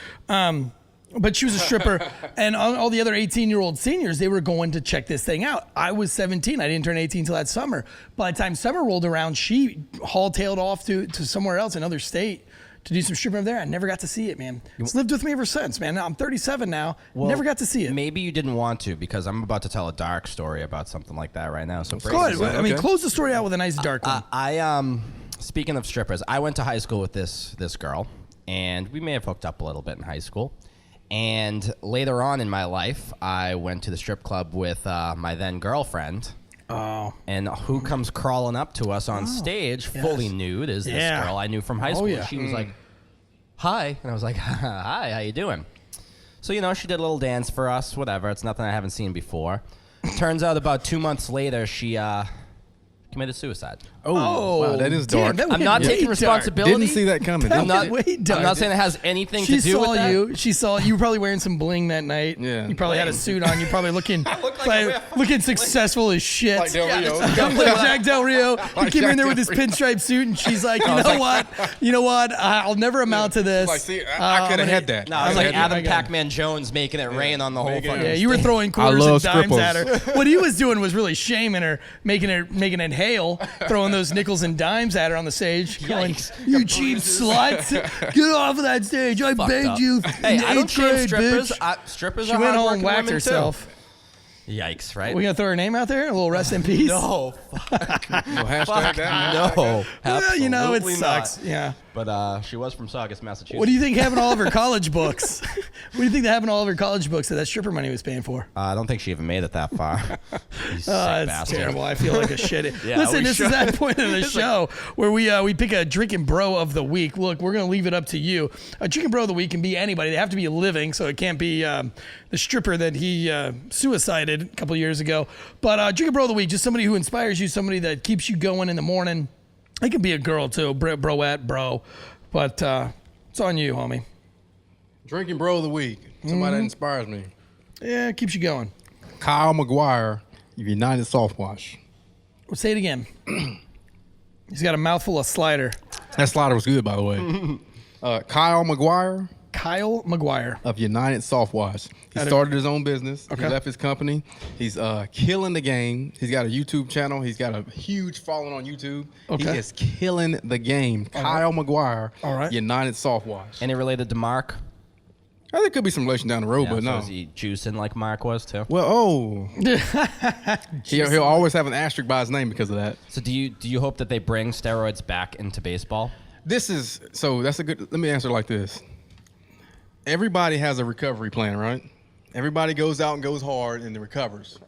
S2: But she was a stripper, and all the other 18-year-old seniors, they were going to check this thing out. I was 17. I didn't turn 18 until that summer. By the time summer rolled around, she haul-tailed off to somewhere else, another state, to do some stripping over there. I never got to see it, man. It's lived with me ever since, man. I'm 37 now.
S3: Well,
S2: never got to see it.
S3: Maybe you didn't want to because I'm about to tell a dark story about something like that right now. So
S2: go ahead. I mean, close the story out with a nice dark one.
S3: Speaking of strippers, I went to high school with this girl, and we may have hooked up a little bit in high school. And later on in my life, I went to the strip club with my then girlfriend.
S2: Oh.
S3: And who comes crawling up to us on stage, fully nude, is this girl I knew from high school. She was like, hi. And I was like, hi, how you doing? So, she did a little dance for us, whatever. It's nothing I haven't seen before. Turns out about 2 months later, she committed suicide.
S4: Oh, wow, that is dark.
S2: Damn, that
S3: I'm not
S2: went
S3: taking
S2: way
S3: responsibility.
S4: Didn't see that coming.
S2: That
S3: I'm not,
S2: went way dark.
S3: I'm not saying it has anything
S2: She
S3: to do
S2: saw
S3: with that.
S2: you. She saw you. Were probably wearing some bling that night.
S4: Yeah.
S2: You probably had a suit on. You probably looking
S3: look like
S2: looking successful as shit.
S4: Like Del Rio.
S2: Like Jack Del Rio. He came in there with his
S4: Jack Del
S2: pinstripe suit, and she's like, you know what? I'll never amount to this.
S4: Like, see, I could have had that.
S3: No, it's
S2: I
S3: like
S2: got
S3: Adam
S2: it.
S3: Pac-Man Jones making it rain on the whole
S4: Making it
S3: fucking
S2: Yeah, you were
S3: stage.
S2: throwing quarters
S4: love
S2: and dimes
S4: scribbles.
S2: at her. What he was doing was really shaming her, making it hail, throwing those nickels and dimes at her on the stage, going,
S3: Yikes.
S2: "You cheap sluts, get off of that stage! I begged
S3: up.
S2: you."
S3: Hey,
S2: in
S3: I don't
S2: eighth
S3: shame
S2: grade,
S3: strippers.
S2: bitch.
S3: Strippers
S2: She
S3: are
S2: went home
S3: hardworking
S2: and whacked
S3: women,
S2: herself.
S3: too. Yikes, right?
S2: We gonna throw her name out there? A little rest in peace.
S3: No,
S4: No, hashtag that.
S3: no.
S2: Well, you know, it
S3: absolutely
S2: sucks.
S3: not.
S2: Yeah.
S3: But she was from Saugus, Massachusetts.
S2: What do you think having all of her college books? What do you think having all of her college books that stripper money was paying for?
S3: I don't think she even made it that far. You sick
S2: It's
S3: bastard.
S2: terrible. I feel like a shit.
S3: Yeah,
S2: Listen,
S3: we
S2: this
S3: should.
S2: is that point of the show where we pick a drinking bro of the week. Look, we're gonna leave it up to you. A drinking bro of the week can be anybody. They have to be living, so it can't be the stripper that he suicided a couple years ago. But drinking bro of the week, just somebody who inspires you, somebody that keeps you going in the morning. It can be a girl too, broette, bro. But it's on you, homie.
S4: Drinking bro of the week. Somebody that inspires me.
S2: Yeah, it keeps you going.
S4: Kyle Mcguire, United Soft Wash.
S2: Well, say it again. He's got a mouthful of slider.
S4: That slider was good, by the way. Kyle Mcguire
S2: Kyle Mcguire.
S4: of United Soft Wash. He started his own business.
S2: Okay.
S4: He left his company. He's killing the game. He's got a YouTube channel. He's got a huge following on YouTube.
S2: Okay.
S4: He is killing the game. Kyle Mcguire,
S2: All right.
S4: United Soft Wash.
S3: Any related to Mark?
S4: I think there could be some relation down the road,
S3: Yeah,
S4: but
S3: so
S4: no.
S3: is he juicing like Mark was too?
S4: Well, he'll always have an asterisk by his name because of that.
S3: So do you hope that they bring steroids back into baseball?
S4: That's a good, let me answer it like this. Everybody has a recovery plan, right? Everybody goes out and goes hard and then recovers.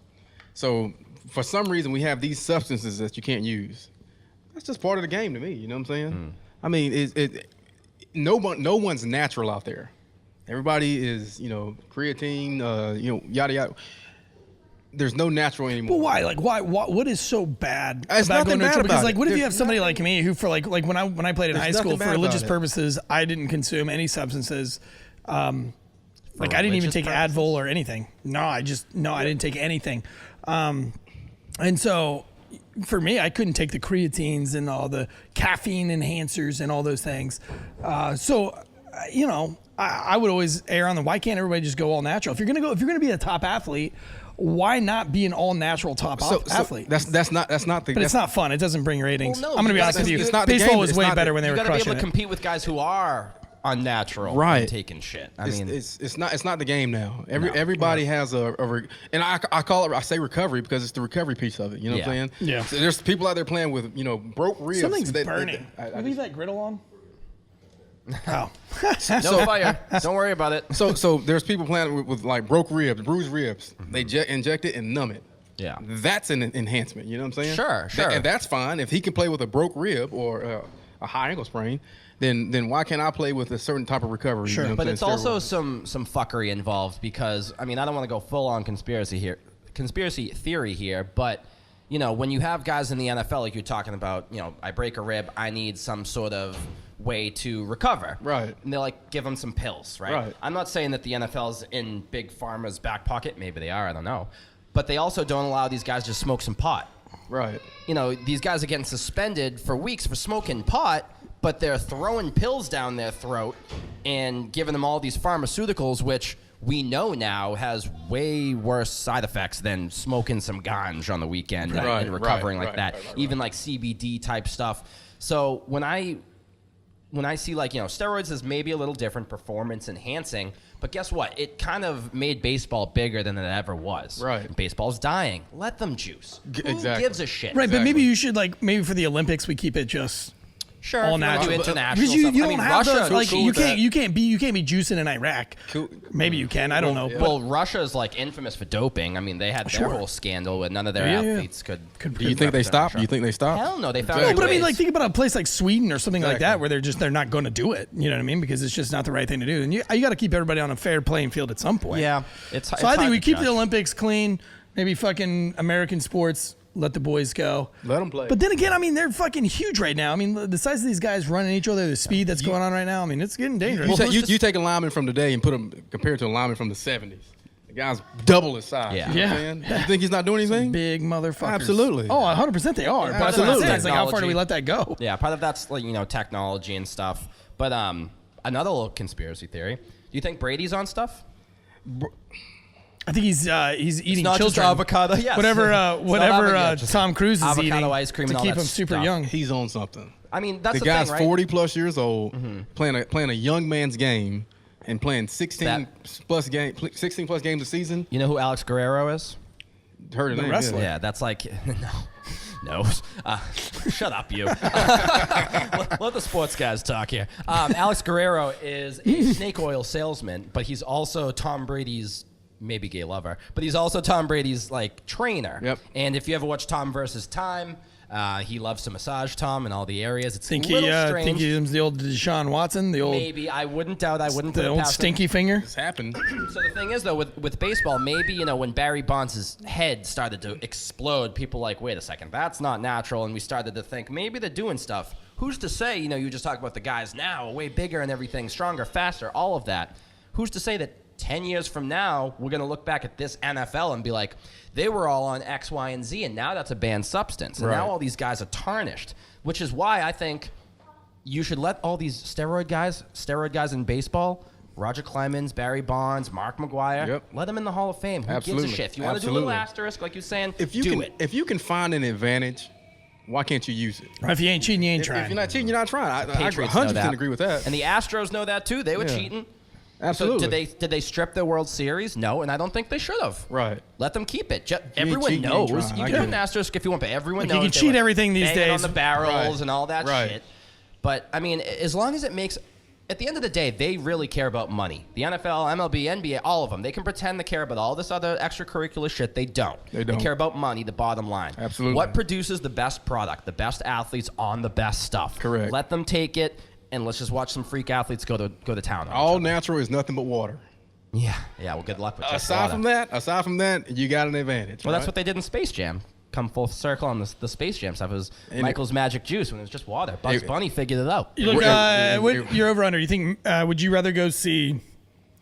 S4: So for some reason, we have these substances that you can't use. That's just part of the game to me, you know what I'm saying? I mean, no one's natural out there. Everybody is, creatine, yada, yada. There's no natural anymore.
S2: But why? Like, why? What is so bad
S4: It's
S2: about
S4: nothing
S2: going to a
S4: bad
S2: trip? Because,
S4: about
S2: like,
S4: it.
S2: what if you
S4: There's
S2: have somebody like me who, for like when I played in high school
S4: nothing
S2: for
S4: bad
S2: religious
S4: about it.
S2: purposes, I didn't consume any substances. Like, I didn't even
S3: religious
S2: take
S3: purposes?
S2: Advil or anything. I didn't take anything. And so, for me, I couldn't take the creatines and all the caffeine enhancers and all those things. I would always err on the why can't everybody just go all natural? If you're gonna be a top athlete, why not be an all natural top athlete?
S4: That's not the.
S2: But it's not fun. It doesn't bring ratings.
S3: Well, no,
S2: I'm going to be
S3: because
S2: honest with you.
S4: it's not the
S2: Baseball
S4: game.
S2: was
S4: It's
S2: way
S4: not
S2: better
S4: the-
S2: when they
S3: You
S2: were
S3: got to be
S2: crushing
S3: able to
S2: it.
S3: compete with guys who are unnatural,
S4: Right.
S3: and taking shit. I mean,
S4: It's not the game now.
S3: No.
S4: Everybody has and I call it, I say recovery because it's the recovery piece of it. You know what I'm saying?
S2: Yeah.
S4: So there's people out there playing with broke ribs.
S2: Something's
S4: They-
S2: burning.
S4: I
S2: Can you leave that griddle on? Oh.
S3: no fire. Don't worry about it.
S4: So there's people playing with like broke ribs, bruised ribs. They inject it and numb it.
S3: Yeah.
S4: That's an enhancement. You know what I'm saying?
S3: Sure.
S4: And that's fine. If he can play with a broke rib or a high ankle sprain, then why can't I play with a certain type of recovery?
S2: Sure.
S4: You know what
S3: But
S4: I'm
S3: it's
S4: saying?
S3: also
S4: Steroids.
S3: some fuckery involved because I don't want to go full on conspiracy theory here, but when you have guys in the NFL like you're talking about, I break a rib, I need some sort of way to recover.
S4: Right.
S3: And they give them some pills, right?
S4: Right.
S3: I'm not saying that the NFL's in Big Pharma's back pocket. Maybe they are. I don't know. But they also don't allow these guys to smoke some pot.
S4: Right.
S3: These guys are getting suspended for weeks for smoking pot, but they're throwing pills down their throat and giving them all these pharmaceuticals, which we know now has way worse side effects than smoking some ganj on the weekend and recovering like that. Even like CBD type stuff. So when I see steroids is maybe a little different, performance enhancing, but guess what? It kind of made baseball bigger than it ever was.
S4: Right.
S3: And baseball's dying. Let them juice. Who
S4: exactly.
S3: gives a shit?
S2: Right, but
S4: Exactly.
S2: maybe you should maybe for the Olympics we keep it just
S3: Sure.
S2: all
S3: if you wanna
S2: natural.
S3: do international
S2: Because you
S3: stuff.
S2: don't have
S3: Russia,
S2: those, like
S4: cool
S2: you
S4: with that.
S2: can't be juicing in Iraq.
S4: Cool.
S2: Maybe you can. I don't know.
S3: Well, Russia's infamous for doping. I mean, they had their whole scandal where none of their
S2: Yeah.
S3: athletes could.
S4: Do you think they stopped? Do you think they stopped?
S3: Hell no, they found.
S2: No,
S3: new
S2: but I mean,
S3: ways.
S2: think about a place like Sweden or something like
S4: Exactly.
S2: that, where they're not going to do it. You know what I mean? Because it's just not the right thing to do. And you got to keep everybody on a fair playing field at some point.
S3: Yeah, it's.
S2: So I think we keep the Olympics clean. Maybe fucking American sports. let the boys go.
S4: Let them play.
S2: But then again, I mean, they're fucking huge right now. I mean, the size of these guys running each other, the speed that's going on right now, I mean, it's getting dangerous.
S4: You take a lineman from today and put him compared to a lineman from the 70s. The guy's double his size.
S3: Yeah.
S4: You know what I'm saying? You think he's not doing anything?
S2: Big motherfuckers.
S4: Absolutely.
S2: Oh, 100% they are. But that's what I'm saying. It's like, how far do we let that go?
S3: Yeah, part of that's like, technology and stuff. But another little conspiracy theory. Do you think Brady's on stuff?
S2: I think he's eating
S3: not
S2: children.
S3: just avocado. Yes.
S2: Whatever Tom Cruise is
S3: avocado
S2: eating
S3: ice cream
S2: to
S3: and all
S2: keep
S3: that
S2: him super
S3: stuff.
S2: young.
S4: He's on something.
S3: I mean, that's
S4: The
S3: the
S4: guy's
S3: thing, right?
S4: 40 plus years old, playing a young man's game and playing 16 plus games a season.
S3: You know who Alex Guerrero is?
S4: Heard of
S2: The
S4: name,
S2: wrestler.
S3: Yeah, that's like no. Shut up, you. let the sports guys talk here. Alex Guerrero is a snake oil salesman, but he's also Tom Brady's maybe gay lover, but he's also Tom Brady's like trainer.
S4: Yep.
S3: And if you ever watch Tom versus Time, he loves to massage Tom in all the areas. It's
S2: Think
S3: a little strange.
S2: think he's the old Deshaun Watson, the old
S3: Maybe I wouldn't doubt. I wouldn't put
S2: the
S3: it
S2: old
S3: past him.
S2: stinky finger.
S4: It's happened.
S3: So the thing is, though, with baseball, maybe, when Barry Bonds' head started to explode, people like, wait a second, that's not natural, and we started to think maybe they're doing stuff. Who's to say, you just talk about the guys now, way bigger and everything, stronger, faster, all of that. Who's to say that 10 years from now, we're going to look back at this NFL and be like, they were all on X, Y, and Z, and now that's a banned substance. And now all these guys are tarnished, which is why I think you should let all these steroid guys in baseball, Roger Clemens, Barry Bonds, Mark Mcguire, let them in the Hall of Fame. Who gives a shit? If you want to do a little asterisk, like you're saying, do it.
S4: If you can find an advantage, why can't you use it?
S2: If you ain't cheating, you ain't trying.
S4: If you're not cheating, you're not trying. I
S3: Patriots know
S4: 100%
S3: that.
S4: agree with that.
S3: And the Astros know that too. They were cheating.
S4: Absolutely.
S3: So did they strip their World Series? No, and I don't think they should have.
S4: Right.
S3: Let them keep it.
S4: cheating,
S3: Everyone
S4: you ain't
S3: knows.
S4: trying.
S3: You
S4: I
S3: can
S4: get
S3: put an
S4: it.
S3: asterisk if you want, but everyone
S2: Like, you
S3: knows.
S2: can
S3: they
S2: cheat
S3: were
S2: everything these
S3: banging
S2: days.
S3: on the barrels
S4: Right.
S3: and all that
S4: Right.
S3: shit. But I mean, as long as it makes. At the end of the day, they really care about money. The NFL, MLB, NBA, all of them. They can pretend they care about all this other extracurricular shit. They don't.
S4: They don't.
S3: They care about money, the bottom line.
S4: Absolutely.
S3: What produces the best product, the best athletes on the best stuff?
S4: Correct.
S3: Let them take it, and let's just watch some freak athletes go to town. on each
S4: All
S3: other.
S4: natural is nothing but water.
S3: Yeah. Well, good luck with just
S4: Aside
S3: water.
S4: from that, you got an advantage.
S3: Well, that's
S4: right?
S3: what they did in Space Jam. Come full circle on the Space Jam stuff. It was Michael's magic juice when it was just water. Bugs Bunny figured it out.
S2: Look, you're over under. You think would you rather go see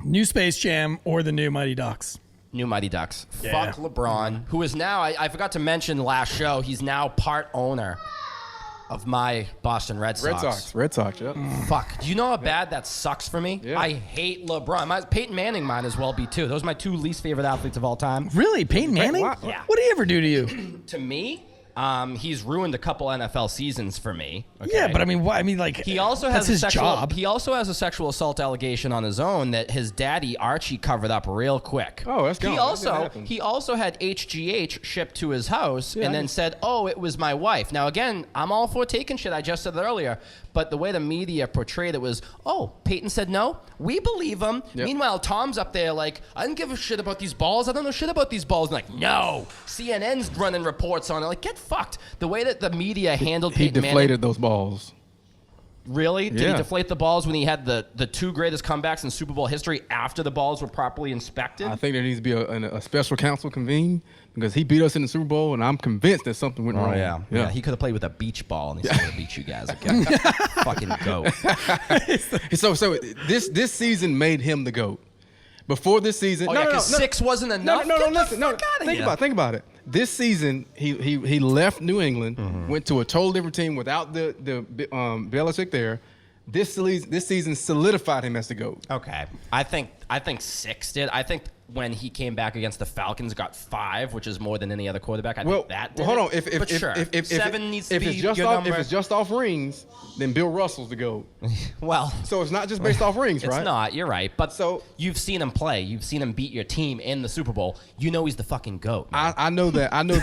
S2: new Space Jam or the new Mighty Ducks?
S3: New Mighty Ducks.
S2: Yeah.
S3: Fuck LeBron, who is now, I forgot to mention last show, he's now part owner of my Boston Red Sox.
S4: Red Sox, yep.
S3: Fuck. Do you know how bad that sucks for me?
S4: Yeah.
S3: I hate LeBron. Peyton Manning might as well be too. Those are my two least favorite athletes of all time.
S2: Really, Peyton Manning?
S4: Yeah.
S2: What did he ever do to you?
S3: To me, he's ruined a couple NFL seasons for me. Okay?
S2: Yeah, but I mean, like
S3: He also
S2: that's
S3: has a
S2: his
S3: sexual.
S2: job.
S3: He also has a sexual assault allegation on his own that his daddy Archie covered up real quick.
S4: Oh, that's gone.
S3: He also had HGH shipped to his house and then said, "Oh, it was my wife." Now again, I'm all for taking shit. I just said it earlier, but the way the media portrayed it was, "Oh, Peyton said no. We believe him."
S4: Yep.
S3: Meanwhile, Tom's up there like, "I don't give a shit about these balls. I don't know shit about these balls." And like, no. CNN's running reports on it. Like, get fucked. The way that the media handled
S4: He
S3: Peyton Manning.
S4: deflated those balls.
S3: Really? Did he
S4: Yeah.
S3: deflate the balls when he had the two greatest comebacks in Super Bowl history after the balls were properly inspected?
S4: I think there needs to be a special counsel convened because he beat us in the Super Bowl, and I'm convinced that something went wrong.
S3: Yeah. He could have played with a beach ball and he still would have beat you guys again. Fucking goat.
S4: So this season made him the GOAT. Before this season,
S3: Six wasn't enough.
S4: Think about it. This season, he left New England, went to a totally different team without the Belichick there. This season solidified him as the GOAT.
S3: Okay, I think six did. I think when he came back against the Falcons, got 5, which is more than any other quarterback. I think that did.
S4: Hold on.
S3: But sure, 7 needs to be your number.
S4: If it's just off rings, then Bill Russell's the GOAT.
S3: Well,
S4: So it's not just based off rings, right?
S3: it's not. You're right. But you've seen him play. You've seen him beat your team in the Super Bowl. You know he's the fucking GOAT. Man.
S4: I know that. I know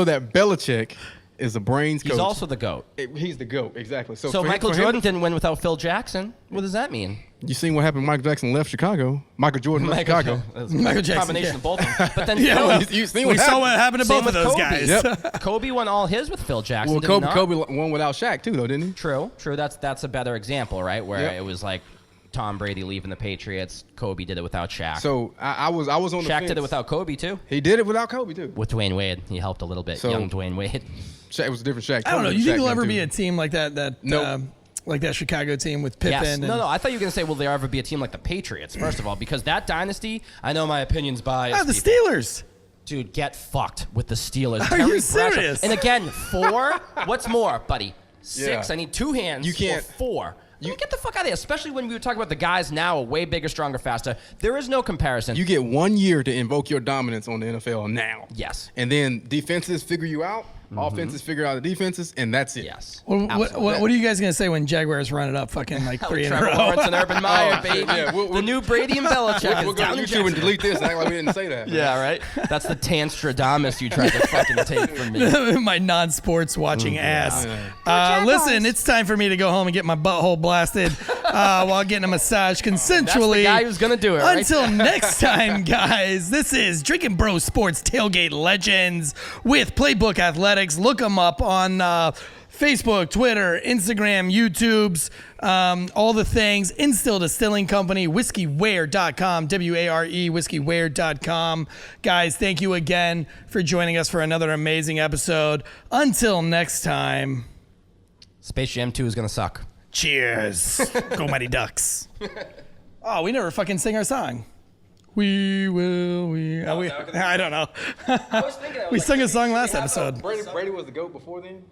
S4: that Belichick is a brains coach.
S3: He's also the GOAT.
S4: He's the GOAT, exactly.
S3: So
S4: for
S3: Michael
S4: him,
S3: Jordan didn't win without Phil Jackson. What does that mean?
S4: You seen what happened when Michael Jackson left Chicago? Michael Jordan left Chicago.
S2: Michael Jackson,
S3: Combination of both of them. But then
S4: You seen
S2: we
S4: what
S2: saw
S4: happened?
S2: what happened to
S3: Same
S2: both of
S3: with
S2: those
S3: Kobe.
S2: guys.
S4: Yep.
S3: Kobe won all his with Phil Jackson.
S4: Well,
S3: did he not?
S4: Kobe won without Shaq too, though, didn't he?
S3: True. That's a better example, right? Where
S4: Yep.
S3: it was like Tom Brady leaving the Patriots. Kobe did it without Shaq.
S4: So I was on the
S3: Shaq
S4: fence.
S3: did it without Kobe too.
S4: He did it without Kobe too.
S3: With Dwayne Wade, he helped a little bit.
S4: So-
S3: Young Dwayne Wade.
S4: Shaq was a different Shaq.
S2: I don't know.
S4: Kobe
S2: You think
S4: Shaq
S2: there'll
S4: then,
S2: ever
S4: too.
S2: be a team like that?
S4: Nope.
S2: Like that Chicago team with Pippen.
S3: Yes.
S2: And,
S3: No. I thought you were gonna say, will there ever be a team like the Patriots? First of all, because that dynasty, I know my opinion's biased.
S2: the
S3: people.
S2: Steelers.
S3: Dude, get fucked with the Steelers.
S2: Are you
S3: Bradshaw.
S2: serious?
S3: And again, 4. What's more, buddy? 6.
S4: Yeah.
S3: I need 2 hands.
S4: You can't-
S3: Or 4. You get the fuck out of here. Especially when we were talking about the guys now are way bigger, stronger, faster. There is no comparison.
S4: You get 1 year to invoke your dominance on the NFL now.
S3: Yes.
S4: And then defenses figure you out. Offenses figure out the defenses, and that's it.
S3: Yes.
S2: What
S3: Absolutely.
S2: are you guys gonna say when Jaguars run it up fucking like 3 in a
S3: Trevor
S2: row?
S3: Lawrence and Urban Meyer,
S4: Oh, shit,
S3: baby.
S4: yeah.
S3: The new Brady and Belichick
S4: We're
S3: is down
S4: going
S3: in
S4: to YouTube and
S3: Jacksonville.
S4: delete this and act like we didn't say that.
S3: Yeah, right? That's the Tanstradamus you tried to fucking take from me.
S2: My non-sports watching ass.
S3: Yeah.
S2: Listen, it's time for me to go home and get my butthole blasted while getting a massage consensually.
S3: That's the guy who's going to do it, right?
S2: Until next time, guys, this is Drinking Bro Sports Tailgate Legends with Playbook Athletics. Look them up on Facebook, Twitter, Instagram, YouTubes, all the things. Instill Distilling Company, whiskeywear.com, W-A-R-E, whiskeywear.com. Guys, thank you again for joining us for another amazing episode. Until next time,
S3: Space Jam 2 is going to suck.
S2: cheers. Go Mighty Ducks. Oh, we never fucking sing our song. I don't know.
S3: I was thinking
S2: We sung a song last episode.
S4: Brady was the GOAT before then?